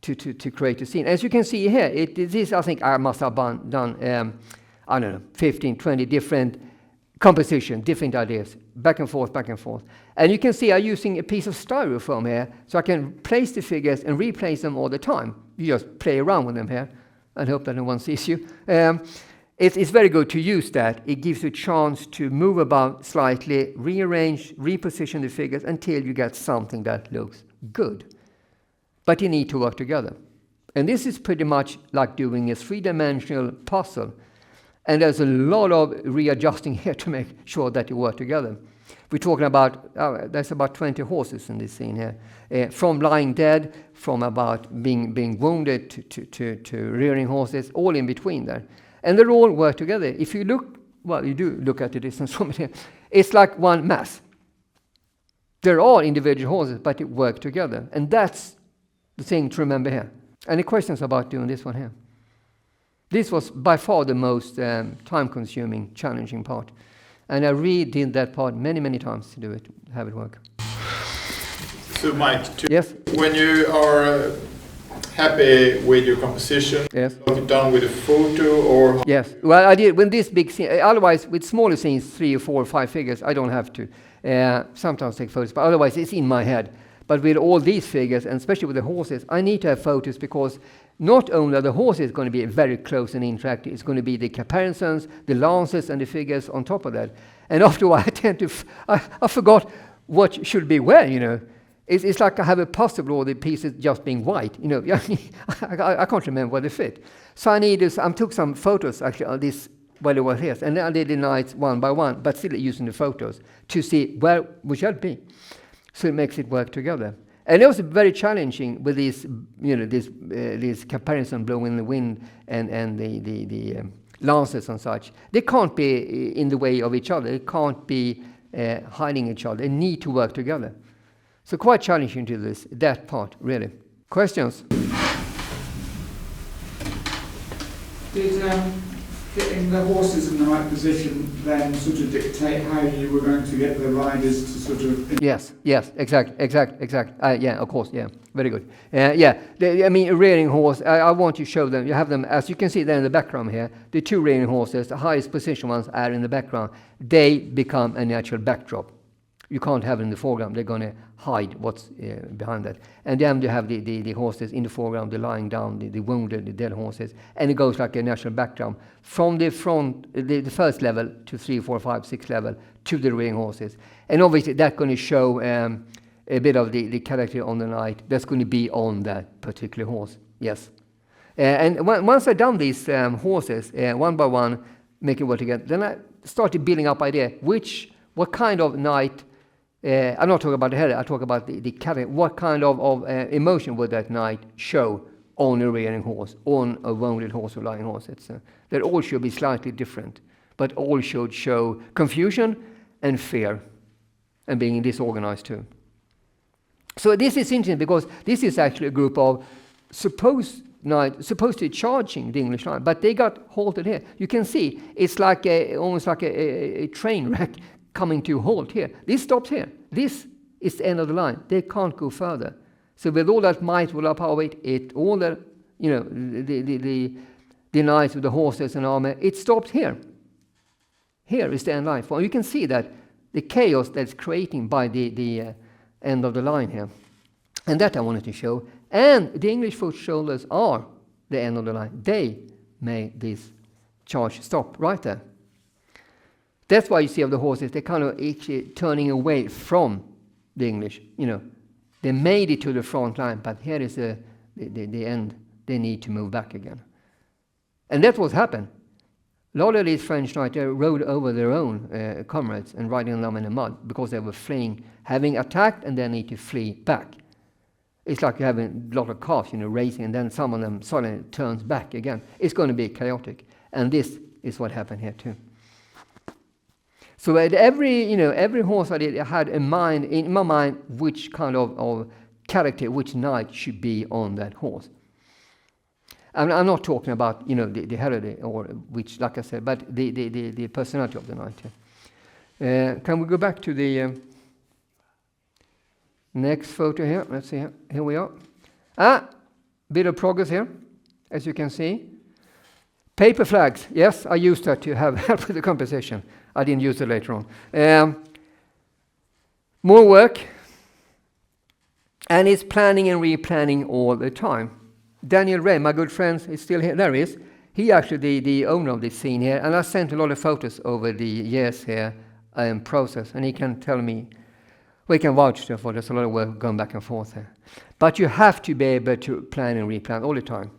to create a scene. As you can see here, this I think I must have done, I don't know, 15, 20 different compositions, different ideas, back and forth, back and forth. And you can see I'm using a piece of styrofoam here, so I can place the figures and replace them all the time. You just play around with them here and hope that no one sees you. It's very good to use that. It gives you a chance to move about slightly, rearrange, reposition the figures until you get something that looks good. But you need to work together. And this is pretty much like doing a 3-dimensional puzzle. And there's a lot of readjusting here to make sure that you work together. We're talking about, there's about 20 horses in this scene here. From lying dead, from about being wounded to rearing horses, all in between there. And they all work together. If you look, well, you do look at the distance from it here, it's like one mass. There are individual horses, but they work together. And that's the thing to remember here. Any questions about doing this one here? This was by far the most time-consuming, challenging part. And I redid that part many, many times to do it, have it work. So Mike, yes? When you are happy with your composition, yes, are you done with a photo or? Yes, well I did, with this big scene, otherwise with smaller scenes, 3 or 4 or 5 figures, I don't have to. Sometimes take photos, but otherwise it's in my head. But with all these figures, and especially with the horses, I need to have photos because not only are the horses going to be very close and interactive, it's going to be the caparisons, the lances, and the figures on top of that. And after a while, I tend to, I forgot what should be where, you know. It's like I have a puzzle with all the pieces just being white, you know. I can't remember where they fit. So I took some photos actually of this while it was here, and then I did the knights one by one, but still using the photos to see where we should be. So it makes it work together. And it was very challenging with these, you know, this comparison blowing in the wind and the lances and such. They can't be in the way of each other. They can't be hiding each other. They need to work together. So quite challenging to this, that part, really. Questions? Did getting the horses in the right position then sort of dictate how you were going to get the riders to sort of... Yes, exact. Yeah, of course, yeah, very good. I mean, a rearing horse, I want to show them, you have them, as you can see there in the background here, the 2 rearing horses, the highest position ones are in the background. They become a natural backdrop. You can't have it in the foreground, they're going to hide what's behind that. And then you have the horses in the foreground, the lying down, the wounded, the dead horses, and it goes like a natural background from the front, the first level to 3, 4, 5, 6 level to the rearing horses. And obviously that's going to show a bit of the character on the knight that's going to be on that particular horse, yes. And once I've done these horses, one by one, make it work together, then I started building up idea, what kind of knight. I'm not talking about the head, I talk about the character. What kind of emotion would that knight show on a rearing horse, on a wounded horse or lying horse? They all should be slightly different, but all should show confusion and fear and being disorganized too. So this is interesting because this is actually a group of supposed to be charging the English line, but they got halted here. You can see it's like almost like a train wreck coming to a halt here. This stops here. This is the end of the line. They can't go further. So with all that might, all that power, all the, you know, the knights with the horses and armor, it stops here. Here is the end line. Well, you can see that the chaos that's creating by the end of the line here. And that I wanted to show. And the English foot soldiers are the end of the line. They made this charge stop right there. That's why you see of the horses, they're kind of actually turning away from the English, you know, They made it to the front line, but here is the end. They need to move back again. And that's what happened. A lot of these French knights rode over their own comrades and riding them in the mud because they were fleeing, having attacked, and they need to flee back. It's like you have a lot of cars, racing, and then some of them suddenly turns back again. It's going to be chaotic. And this is what happened here too. So at every horse I did, I had in my mind which kind of character, which knight should be on that horse. I'm not talking about the heraldry or which, like I said, but the personality of the knight. Can we go back to the next photo here? Let's see. Here we are. Bit of progress here, as you can see. Paper flags. Yes, I used that to have help with the composition. I didn't use it later on. More work. And it's planning and replanning all the time. Daniel Ray, my good friend, is still here. There he is. He actually the owner of this scene here. And I sent a lot of photos over the years here process. And he can tell me, we can vouch for there's a lot of work going back and forth here. But you have to be able to plan and replan all the time.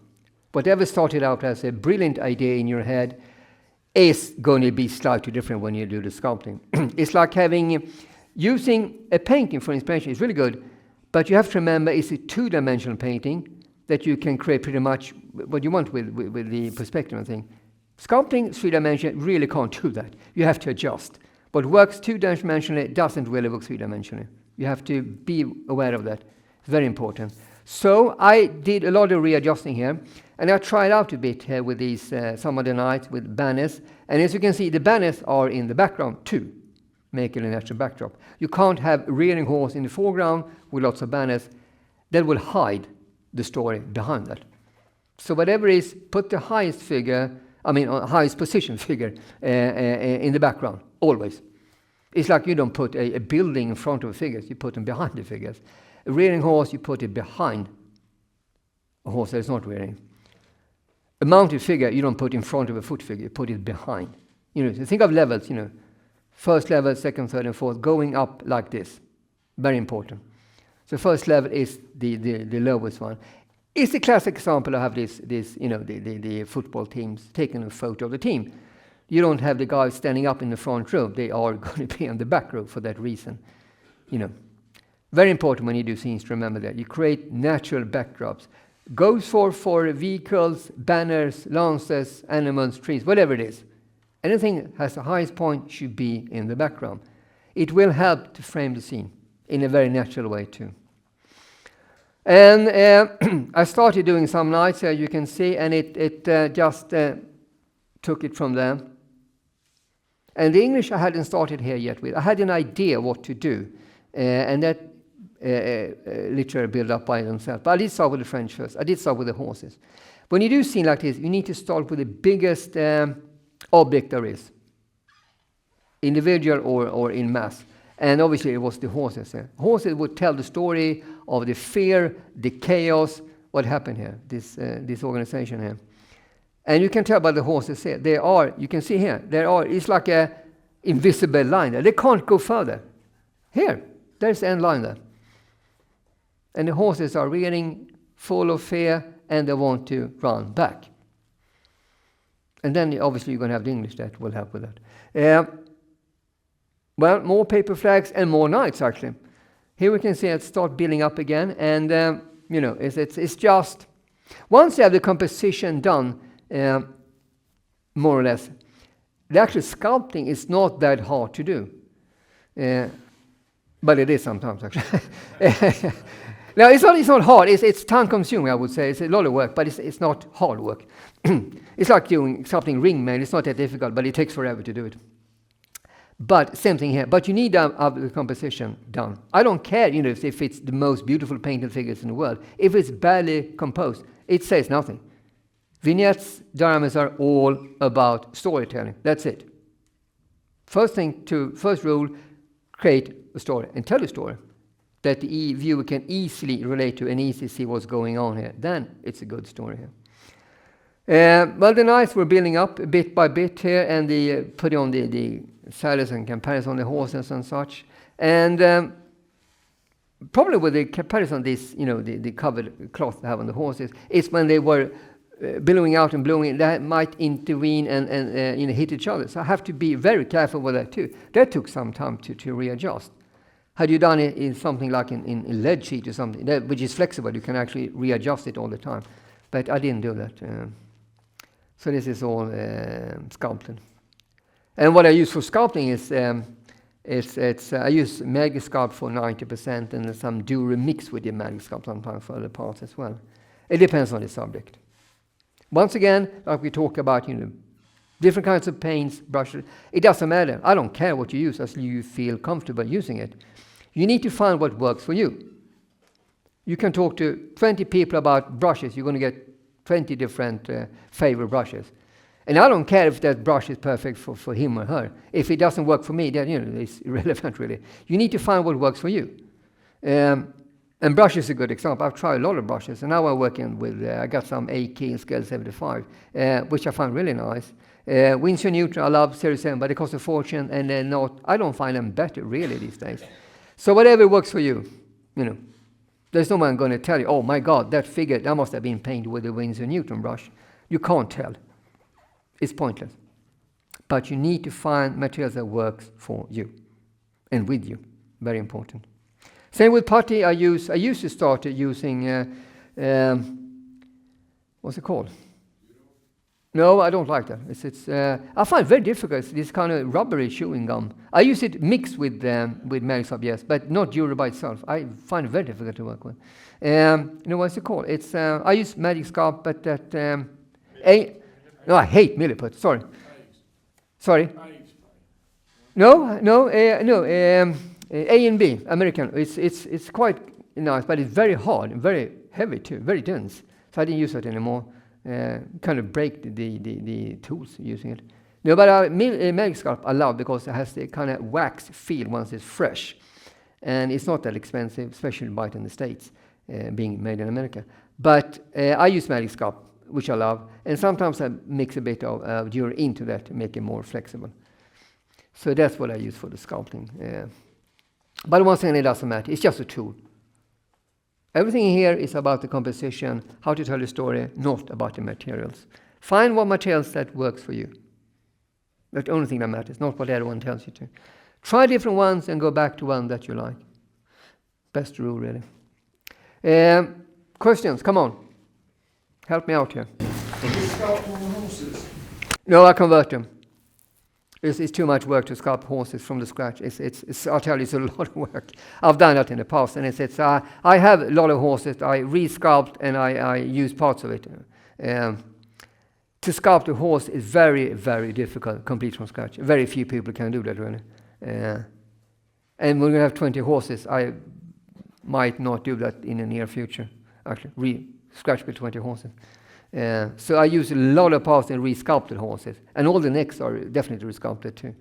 Whatever started out as a brilliant idea in your head is going to be slightly different when you do the sculpting. It's like using a painting for inspiration is really good, but you have to remember it's a two-dimensional painting that you can create pretty much what you want with the perspective and thing. Sculpting three-dimensional really can't do that. You have to adjust. What works two-dimensionally doesn't really work three-dimensionally. You have to be aware of that. It's very important. So I did a lot of readjusting here, and I tried out a bit here with these some of the knights with banners. And as you can see, the banners are in the background too, making a natural backdrop. You can't have a rearing horse in the foreground with lots of banners. That will hide the story behind that. So whatever is, put the highest figure, highest position figure in the background, always. It's like you don't put a building in front of the figures, you put them behind the figures. A rearing horse, you put it behind a horse that is not rearing. A mounted figure, you don't put in front of a foot figure, you put it behind. So think of levels, first level, second, third, and fourth, going up like this. Very important. So first level is the lowest one. It's a classic example. I have the football teams taking a photo of the team. You don't have the guys standing up in the front row. They are going to be on the back row for that reason. Very important when you do scenes to remember that. You create natural backdrops. Goes for vehicles, banners, lances, animals, trees, whatever it is. Anything that has the highest point should be in the background. It will help to frame the scene in a very natural way too. And I started doing some knights here, you can see, and it just took it from there. And the English I hadn't started here yet with. I had an idea what to do, and that literally build up by themselves. But I did start with the French first. I did start with the horses. When you do a scene like this, you need to start with the biggest object there is, individual or in mass. And obviously it was the horses. Horses would tell the story of the fear, the chaos, what happened here, this organization here. And you can tell by the horses here, you can see here, it's like a invisible line there. They can't go further. Here, there's the end line there. And the horses are rearing, full of fear, and they want to run back. And then obviously you're going to have the English that will help with that. Well, more paper flags and more knights actually. Here we can see it start building up again, and it's just once you have the composition done, more or less, the actual sculpting is not that hard to do, but it is sometimes actually. No, it's not hard. It's time-consuming, I would say. It's a lot of work, but it's not hard work. It's like doing something ring mail. It's not that difficult, but it takes forever to do it. But same thing here. But you need to have the composition done. I don't care, if it's the most beautiful painted figures in the world. If it's badly composed, it says nothing. Vignettes, dioramas are all about storytelling. That's it. First rule, create a story and tell a story that the viewer can easily relate to and easily see what's going on here. Then it's a good story here. Well, the knights were building up bit by bit here, and they put on the saddles and campaigns on the horses and such. And Problem with the comparison, this, the covered cloth they have on the horses, is when they were billowing out and blowing, that might intervene and hit each other. So I have to be very careful with that too. That took some time to readjust. Had you done it in something like in lead sheet or something, which is flexible, you can actually readjust it all the time. But I didn't do that. So this is all sculpting. And what I use for sculpting is I use Magic Sculpt for 90% and some Dura mix with the Magic Sculpt sometimes for other parts as well. It depends on the subject. Once again, like we talk about, different kinds of paints, brushes, it doesn't matter. I don't care what you use as you feel comfortable using it. You need to find what works for you. You can talk to 20 people about brushes. You're going to get 20 different favorite brushes. And I don't care if that brush is perfect for him or her. If it doesn't work for me, then it's irrelevant really. You need to find what works for you. And brush is a good example. I've tried a lot of brushes, and now I'm working with, I got some A-key in scale 75, which I find really nice. Winsor Newton, I love Series 7, but it costs a fortune, and they're not, I don't find them better really these days. So whatever works for you, There's no one going to tell you, oh my God, that figure, that must have been painted with a Winsor Newton brush. You can't tell. It's pointless. But you need to find materials that works for you and with you. Very important. Same with putty. I used to start using, what's it called? No, I don't like that. I find it very difficult. It's this kind of rubbery chewing gum. I use it mixed with Magic Sculpt, yes, but not Dura by itself. I find it very difficult to work with. What's it called? I use Magic Sculpt, but no, I hate milliput. Sorry. No. A and B, American. It's quite nice, but it's very hard and very heavy too, very dense. So I didn't use it anymore. Kind of break the tools using it. No, but Magic Sculpt I love because it has the kind of wax feel once it's fresh, and it's not that expensive, especially buy it in the States, being made in America. But I use Magic Sculpt, which I love, and sometimes I mix a bit of Dura into that to make it more flexible. So that's what I use for the sculpting. But once again, it doesn't matter. It's just a tool. Everything here is about the composition, how to tell the story, not about the materials. Find what materials that works for you. That's the only thing that matters, not what everyone tells you to. Try different ones and go back to one that you like. Best rule, really. Questions? Come on. Help me out here. Do you sculpt all the horses? No, I convert them. It's too much work to sculpt horses from the scratch. I'll tell you, it's a lot of work. I've done that in the past, and I have a lot of horses. I re-sculpt and I use parts of it. To sculpt a horse is very, very difficult, complete from scratch. Very few people can do that, really. And when we have 20 horses, I might not do that in the near future, actually, scratch with 20 horses. So I use a lot of parts in re-sculpted horses, and all the necks are definitely re-sculpted too.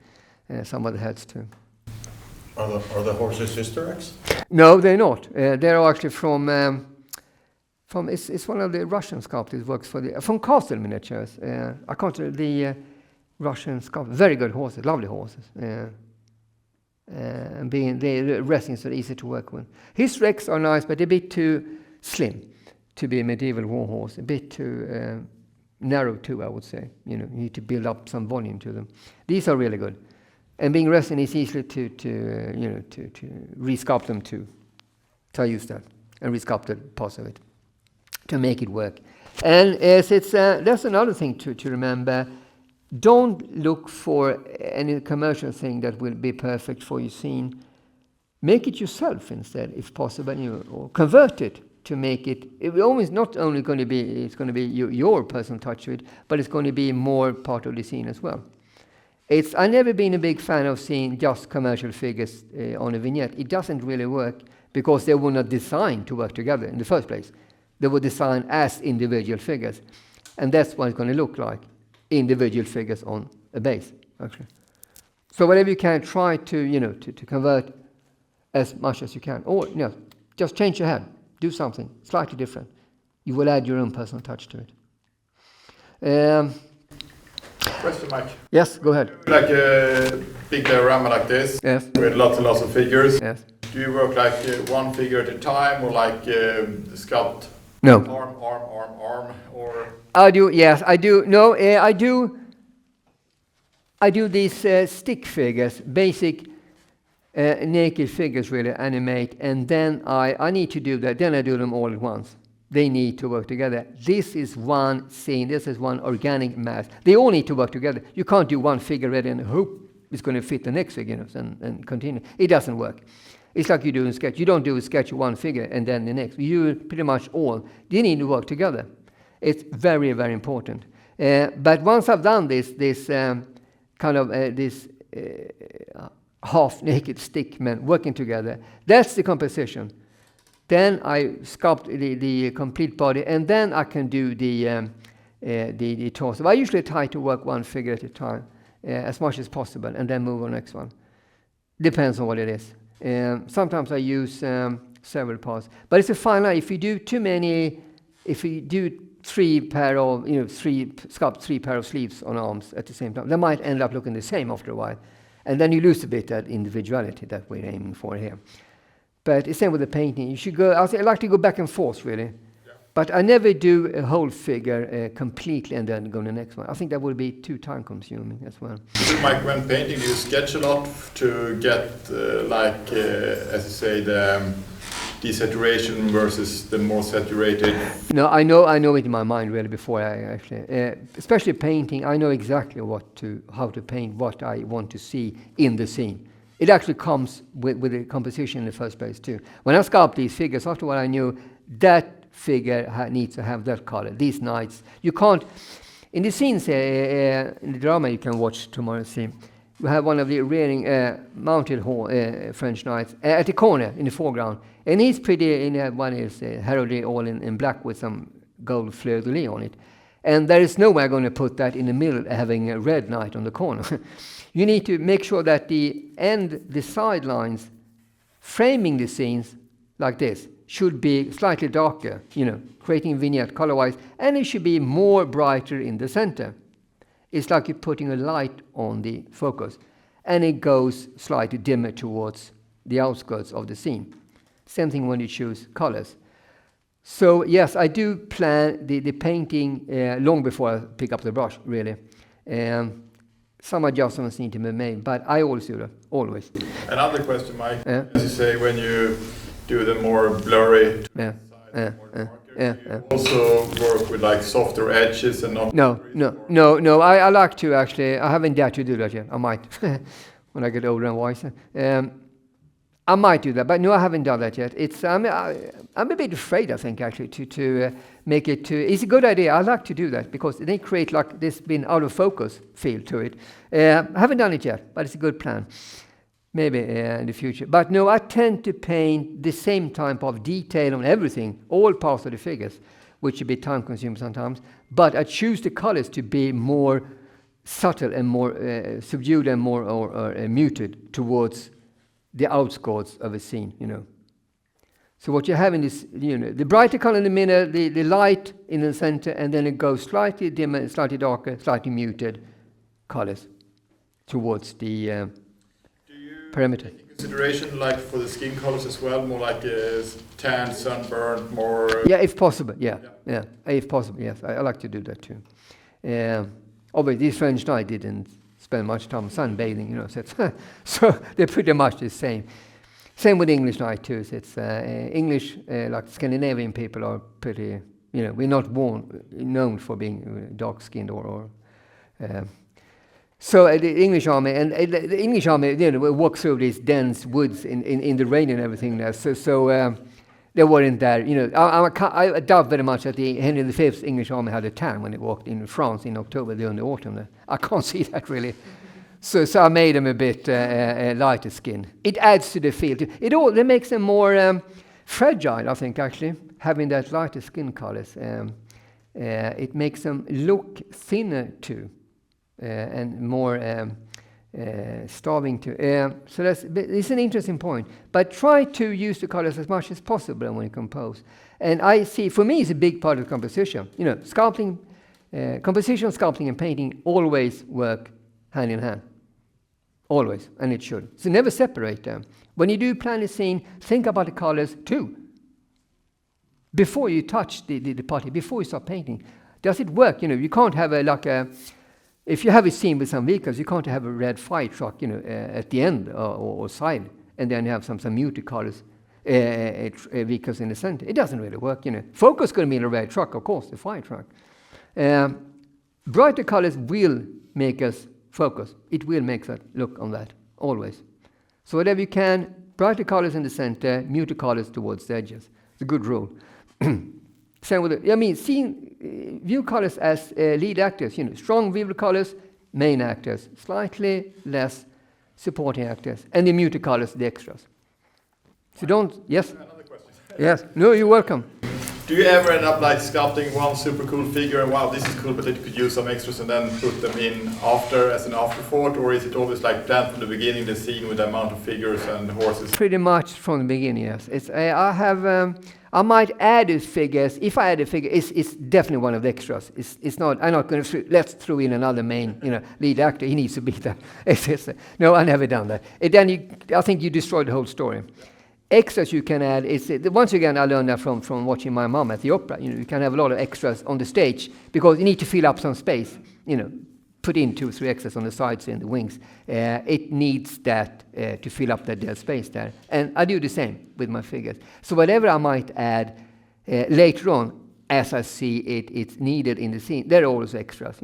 Some of the heads too. Are the horses sister acts? No, they're not. They're actually from it's one of the Russian sculptors works from Castle Miniatures. I can't the Russian sculptor, very good horses, lovely horses. And the resins are easy to work with. His wrecks are nice, but a bit too slim to be a medieval war horse, a bit too narrow too, I would say. You need to build up some volume to them. These are really good, and being resin is easy to re-sculpt them too. So I use that and re-sculpted parts of it to make it work. And that's another thing to remember. Don't look for any commercial thing that will be perfect for your scene. Make it yourself instead, if possible, or convert it to make it. It's always not only going to be, it's going to be your personal touch to it, but it's going to be more part of the scene as well. I've never been a big fan of seeing just commercial figures on a vignette. It doesn't really work because they were not designed to work together in the first place. They were designed as individual figures, and that's what it's going to look like. Individual figures on a base, actually. So whatever you can, try to convert as much as you can, or just change your head, do something slightly different. You will add your own personal touch to it. Question, Mike. Yes, go ahead. Like a big diorama like this, yes, with lots and lots of figures. yes. do you work like one figure at a time, or like sculpt No. arm, or? I do, yes, I do. No, I do these stick figures, basic naked figures, really, animate, and then I need to do that. Then I do them all at once. They need to work together. This is one scene. This is one organic mass. They all need to work together. You can't do one figure ready and hope it's going to fit the next figure, and continue. It doesn't work. It's like you do in sketch. You don't do a sketch of one figure and then the next. You do pretty much all. They need to work together. It's very, very important. But once I've done this half-naked stick men working together, that's the composition. Then I sculpt the complete body, and then I can do the torso. I usually try to work one figure at a time, as much as possible, and then move on next one. Depends on what it is. Sometimes I use several parts, but it's a fine line. If you do too many, if you do sculpt three pair of sleeves on arms at the same time, they might end up looking the same after a while, and then you lose a bit that individuality that we're aiming for here. But it's same with the painting. You should go. I like to go back and forth, really. Yeah. But I never do a whole figure completely and then go to the next one. I think that would be too time-consuming as well. Mike, when painting, do you sketch a lot to get, as you say, the desaturation versus the more saturated? No, I know it in my mind really before I actually, especially painting. I know exactly how to paint what I want to see in the scene. It actually comes with the composition in the first place too. When I sculpt these figures, after what I knew, that figure needs to have that color. These knights, you can't. In the scenes in the drama you can watch tomorrow, see, we have one of the rearing mounted French knights at the corner in the foreground, and he's pretty. One is heraldry all in black with some gold fleur-de-lis on it, and there is no way I'm going to put that in the middle, having a red knight on the corner. You need to make sure that the sidelines framing the scenes like this should be slightly darker, creating vignette color-wise, and it should be more brighter in the center. It's like you're putting a light on the focus, and it goes slightly dimmer towards the outskirts of the scene. Same thing when you choose colors. So yes, I do plan the painting long before I pick up the brush, really. Some adjustments need to be made, but I always do that, always. Another question, Mike. As you say, when you do the more blurry, also work with like softer edges and not. No. I like to actually. I haven't dared to do that yet. I might when I get older and wiser. I might do that, but no, I haven't done that yet. I'm a bit afraid, I think, actually, to make it too. It's a good idea. I like to do that because they create like this being out of focus feel to it. I haven't done it yet, but it's a good plan. Maybe in the future. But no, I tend to paint the same type of detail on everything, all parts of the figures, which a bit time-consuming sometimes. But I choose the colors to be more subtle and more subdued and more or muted towards the outskirts of a scene, So what you have in this, the brighter color in the middle, the light in the center, and then it goes slightly dimmer, slightly darker, slightly muted colors towards the perimeter. Do you take into consideration, like for the skin colors as well, more like tan, sunburned, more? Yeah, if possible. Yeah. If possible, yes. I like to do that too. Obviously, this French knight didn't spend much time sunbathing, so they're pretty much the same. Same with English knight too. It's English, like Scandinavian people are pretty, we're not known for being dark-skinned so the English army, we walk through these dense woods in the rain and everything there. So they weren't there. I doubt very much that the Henry V's English army had a tan when they walked in France in October during the autumn. I can't see that really. So I made them a bit lighter skin. It adds to the feel. It makes them more fragile, I think, actually, having that lighter skin colors. It makes them look thinner too. And more starving to. So it's an interesting point. But try to use the colors as much as possible when you compose. And I see, for me, it's a big part of composition. always, and it should. So never separate them. When you do plan a scene, think about the colors too. Before you touch the putty, before you start painting, does it work? You can't have if you have a scene with some vehicles, you can't have a red fire truck, at the end or side, and then you have some muted colors vehicles in the center. It doesn't really work. Focus going to be in a red truck, of course, the fire truck. Brighter colors will make us focus. It will make us look on that always. So whatever you can, brighter colors in the center, muted colors towards the edges. It's a good rule. Same with view colors as lead actors. Strong vivid colors, main actors. Slightly less supporting actors, and the muted colors, the extras. So don't. Yes. Another question. Yes. No, you're welcome. Do you ever end up like sculpting one super cool figure and wow, this is cool, but then you could use some extras and then put them in after as an afterthought, or is it always like planned from the beginning, the scene with the amount of figures and horses? Pretty much from the beginning, yes. I might add these figures. If I add a figure, it's definitely one of the extras. It's not. I'm not going to let's throw in another main, lead actor. He needs to be there. No, I've never done that. I think you destroy the whole story. Extras you can add is once again I learned that from watching my mom at the opera. You can have a lot of extras on the stage because you need to fill up some space. Put in 2 or 3 extras on the sides and the wings. It needs that to fill up that dead space there. And I do the same with my figures. So whatever I might add later on, as I see it's needed in the scene, there are always extras,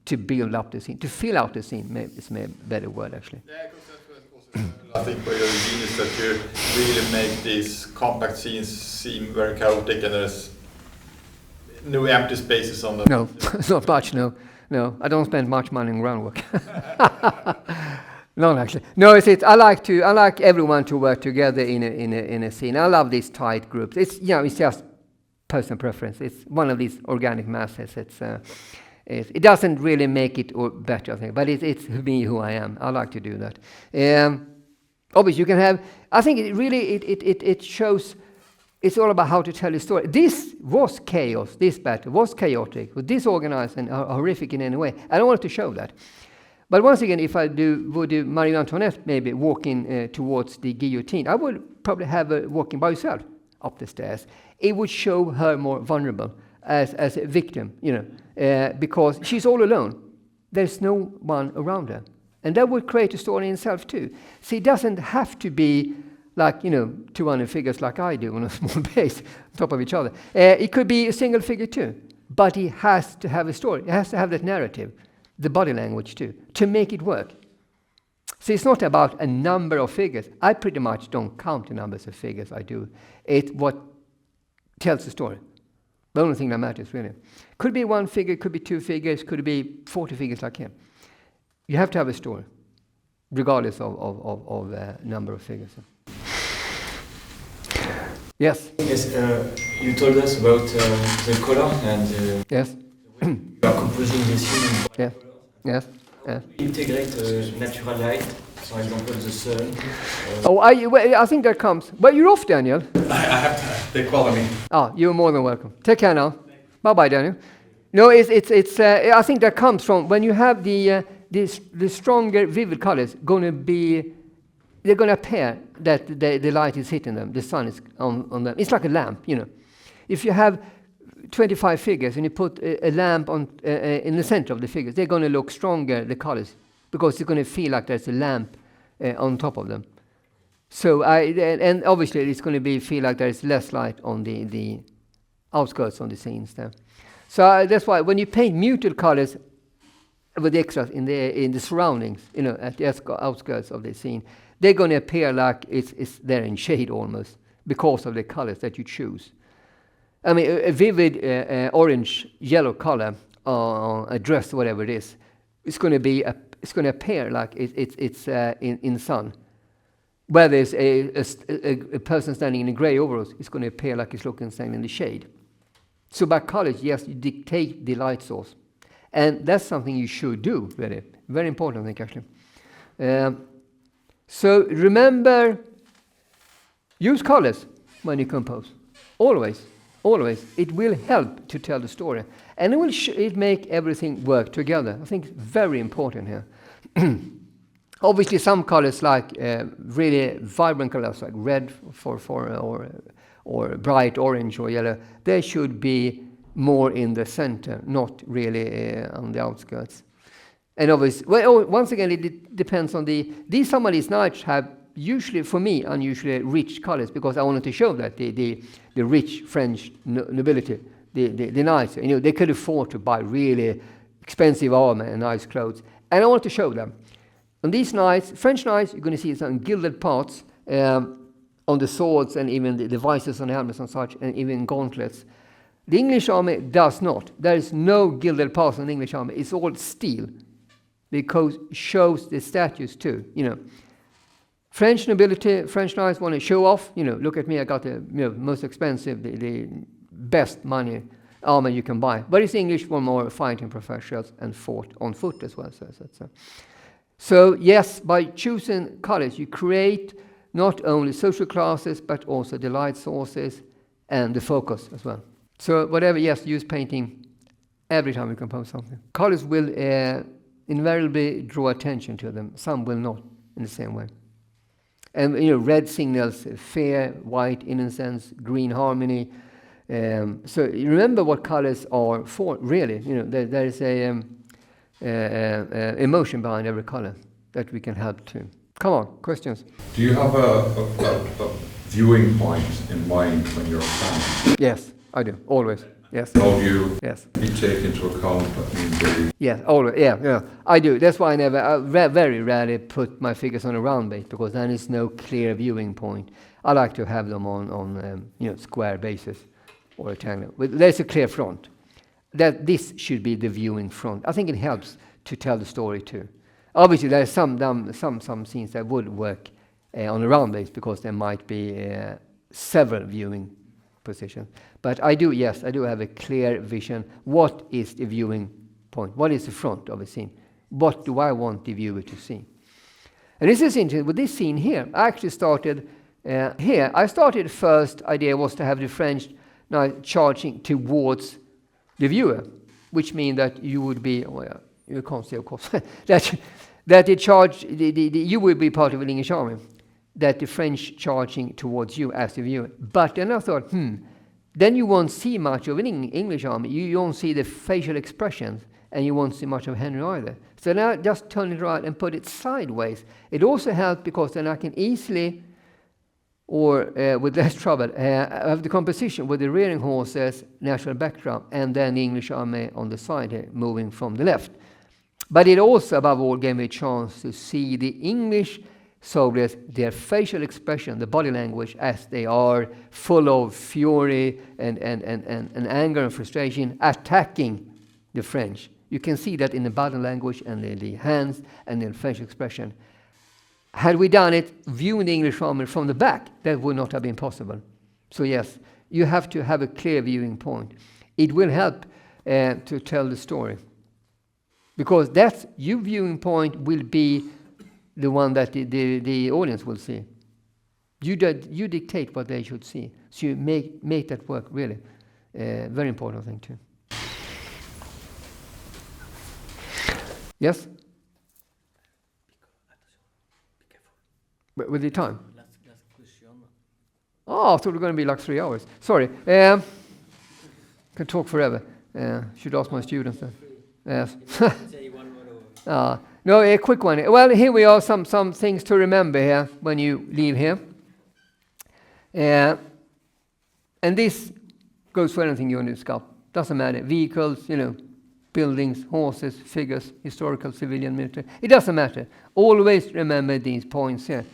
to build up the scene, to fill out the scene. Maybe it's a better word actually. Yeah, because that's also I think where you're a genius that you really make these compact scenes seem very chaotic and there's no empty spaces on them. No, not much, no. No, I don't spend much money on groundwork. No, actually. No, I like everyone to work together in a scene. I love these tight groups. It's just personal preference. It's one of these organic masses. It doesn't really make it or better, I think, but it's me who I am. I like to do that. Obviously, you can have. I think it shows. It's all about how to tell a story. This was chaos. This battle was chaotic, was disorganized and horrific in any way. I don't want to show that. But once again, if I would do Marie Antoinette maybe walking towards the guillotine, I would probably have her walking by herself up the stairs. It would show her more vulnerable as a victim, because she's all alone. There's no one around her. And that would create a story in itself too. See, it doesn't have to be like, 200 figures like I do on a small base, on top of each other. It could be a single figure too, but he has to have a story. It has to have that narrative, the body language too, to make it work. So it's not about a number of figures. I pretty much don't count the numbers of figures I do. It's what tells the story. The only thing that matters, really. Could be 1 figure, could be 2 figures, could be 40 figures like him. You have to have a story, regardless of number of figures. Yes? Yes, you told us about the color and yes. you are composing the scene. Yeah. Yes. Yeah. Integrate natural light, for example, the sun. I think that comes. Well, you're off, Daniel. I have to. They call me. You're more than welcome. Take care now. Bye-bye, Daniel. No, it's. I think that comes from when you have the stronger, vivid colors. They're going to appear that the light is hitting them. The sun is on them. It's like a lamp, If you have 25 figures and you put a lamp on in the center of the figures, they're going to look stronger, the colors, because it's going to feel like there's a lamp on top of them. So and obviously it's going to feel like there's less light on the outskirts on the scenes there. So that's why when you paint muted colors with the extras in the surroundings, at the outskirts of the scene, they're going to appear like it's there in shade almost because of the colors that you choose. I mean, a vivid orange, yellow color on a dress, whatever it is, it's going to appear like it's in sun. Where there's a person standing in a grey overalls, it's going to appear like he's standing in the shade. So by colors, yes, you dictate the light source, and that's something you should do. Really, very important, I think, actually. So remember, use colors when you compose. Always. It will help to tell the story. And it will make everything work together. I think it's very important here. Obviously, some colors like really vibrant colors like red or bright orange or yellow, they should be more in the center, not really on the outskirts. And obviously, well, once again, it depends on these. Some of these nights have usually, for me, unusually rich colors because I wanted to show that the rich French nobility, the nice, they could afford to buy really expensive armor and nice clothes, and I want to show them. On these knights, French knights, you're going to see some gilded parts on the swords and even the devices on the helmets and such, and even gauntlets. The English army does not. There is no gilded parts on the English army. It's all steel, because it shows the statues too. French nobility, French knights want to show off. Look at me, I got the most expensive, the best money armor you can buy. But it's English for more fighting professionals and fought on foot as well. So yes, by choosing colors, you create not only social classes, but also the light sources and the focus as well. So whatever, yes, use painting every time you compose something. Colors will invariably draw attention to them. Some will not in the same way. And red signals fear, white innocence, green harmony. So remember what colors are for, really. There is a emotion behind every color that we can help to. Come on, questions? Do you have a viewing point in mind when you're planning? Yes, I do, always. Yes. How do you yes. take into account Yes, always. Yeah, I do. That's why I very rarely put my figures on a round base, because then it's no clear viewing point. I like to have them on square bases or rectangular. But there's a clear front. That this should be the viewing front. I think it helps to tell the story too. Obviously, there are some scenes that would work on a round base because there might be several viewing positions. But I do have a clear vision. What is the viewing point? What is the front of a scene? What do I want the viewer to see? And this is interesting. With this scene here, I actually started here. I started first idea was to have the French now charging towards the viewer, which means that you would be, you can't see, of course, that you would be part of an English army, that the French charging towards you as the viewer. But then I thought, then you won't see much of an English army. You won't see the facial expressions, and you won't see much of Henry either. So now I just turn it around and put it sideways. It also helps because then I can easily, or with less trouble, have the composition with the rearing horses, natural background, and then the English army on the side here, moving from the left. But it also, above all, gave me a chance to see the English soldiers, their facial expression, the body language, as they are full of fury and anger and frustration, attacking the French. You can see that in the body language and the hands and the facial expression. Had we done it viewing the English army from the back, that would not have been possible. So yes, you have to have a clear viewing point. It will help to tell the story. Because that your viewing point will be the one that the audience will see. You dictate what they should see. So you make that work, really. Very important thing too. Yes? With the time? Oh, I thought it was going to be like 3 hours. Sorry. Can talk forever. Should ask my students then. Yes. No, a quick one. Well, here we are, some things to remember here when you leave here. And this goes for anything you want to sculpt. Doesn't matter. Vehicles, buildings, horses, figures, historical, civilian, military. It doesn't matter. Always remember these points here.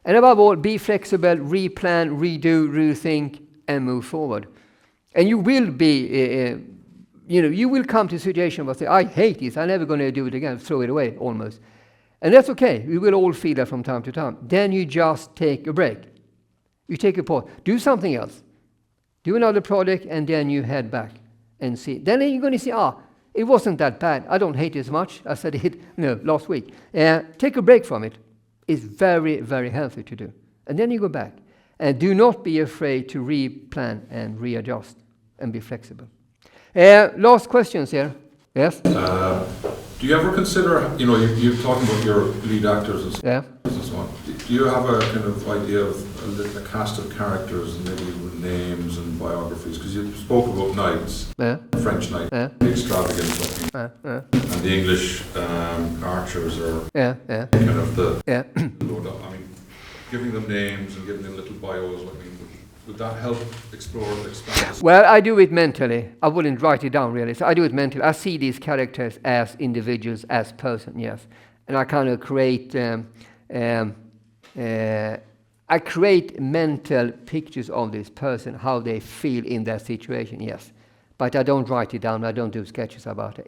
And above all, be flexible, replan, redo, rethink, and move forward. And you will be, you will come to a situation where you say, I hate this, I'm never going to do it again, throw it away almost. And that's okay. We will all feel that from time to time. Then you just take a break. You take a pause. Do something else. Do another project, and then you head back and see. Then you're going to see, it wasn't that bad. I don't hate it as much as I did last week. Take a break from it. It's very, very healthy to do. And then you go back. And do not be afraid to replan and readjust and be flexible. Last questions here. Yes? Do Do you ever consider, you know, you're talking about your lead actors and Yeah. so on. Do you have a kind of idea of a cast of characters and maybe names and biographies? Because you spoke about knights, Yeah. French knights, Yeah. extravagant looking, and the English archers are Yeah. kind of the Yeah. load up. I mean, giving them names and giving them little bios. I mean, would that help explore and expand? Well, I do it mentally. I wouldn't write it down really. So I do it mentally. I see these characters as individuals, as person, yes. And I kind of create, I create mental pictures of this person, how they feel in that situation, yes. But I don't write it down. I don't do sketches about it.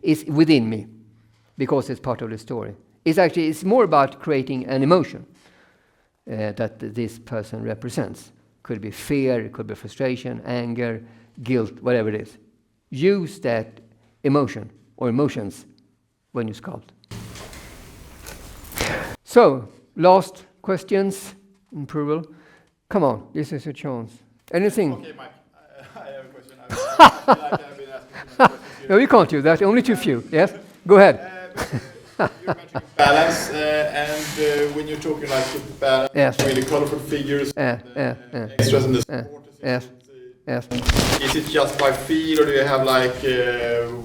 It's within me because it's part of the story. It's more about creating an emotion that this person represents. Could be fear, it could be frustration, anger, guilt, whatever it is. Use that emotion or emotions when you sculpt. So, last questions in plural. Come on, this is your chance. Anything? Okay, Mike, I have a question. I feel like I've been asking too many questions here. No, you can't do that. Only too few. Yes? Go ahead. You mentioned balance, and when you're talking like the balance Yes. between the colorful figures, extras and the support, Yes. Yes. is it just by feel, or do you have like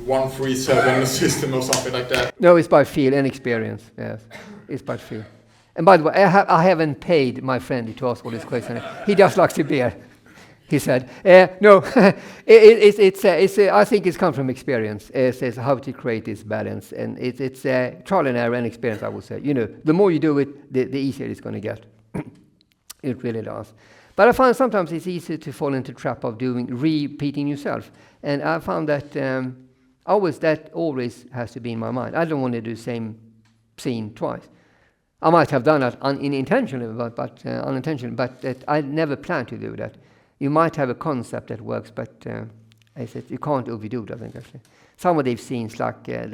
137 system or something like that? No, it's by feel and experience. Yes, it's by feel. And by the way, I haven't paid my friend to ask all these questions. He just likes the beer. He said, no, I think it's come from experience. It's how to create this balance. And it's trial and error and experience, I would say. You know, the more you do it, the easier it's going to get. It really does. But I find sometimes it's easy to fall into the trap of repeating yourself. And I found that that always has to be in my mind. I don't want to do the same scene twice. I might have done that unintentionally, but unintentionally, but I never plan to do that. You might have a concept that works, but I said you can't overdo it, I think, actually. Some of these scenes, like I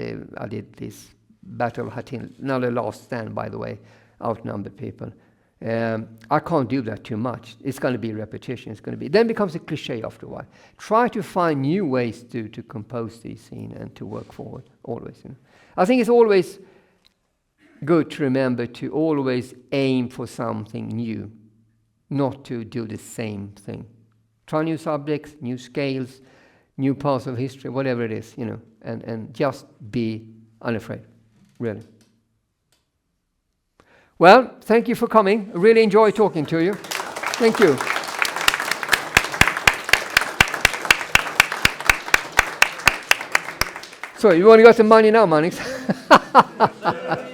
did this Battle of Hattin, not the last stand, by the way, outnumbered people. I can't do that too much. It's going to be repetition. Then it becomes a cliche after a while. Try to find new ways to compose these scenes and to work forward, always. You know. I think it's always good to remember to always aim for something new, not to do the same thing. Try new subjects, new scales, new parts of history, whatever it is, you know, and just be unafraid, really. Well, thank you for coming. I really enjoy talking to you. Thank you. So, you want to get some money now, Mannix?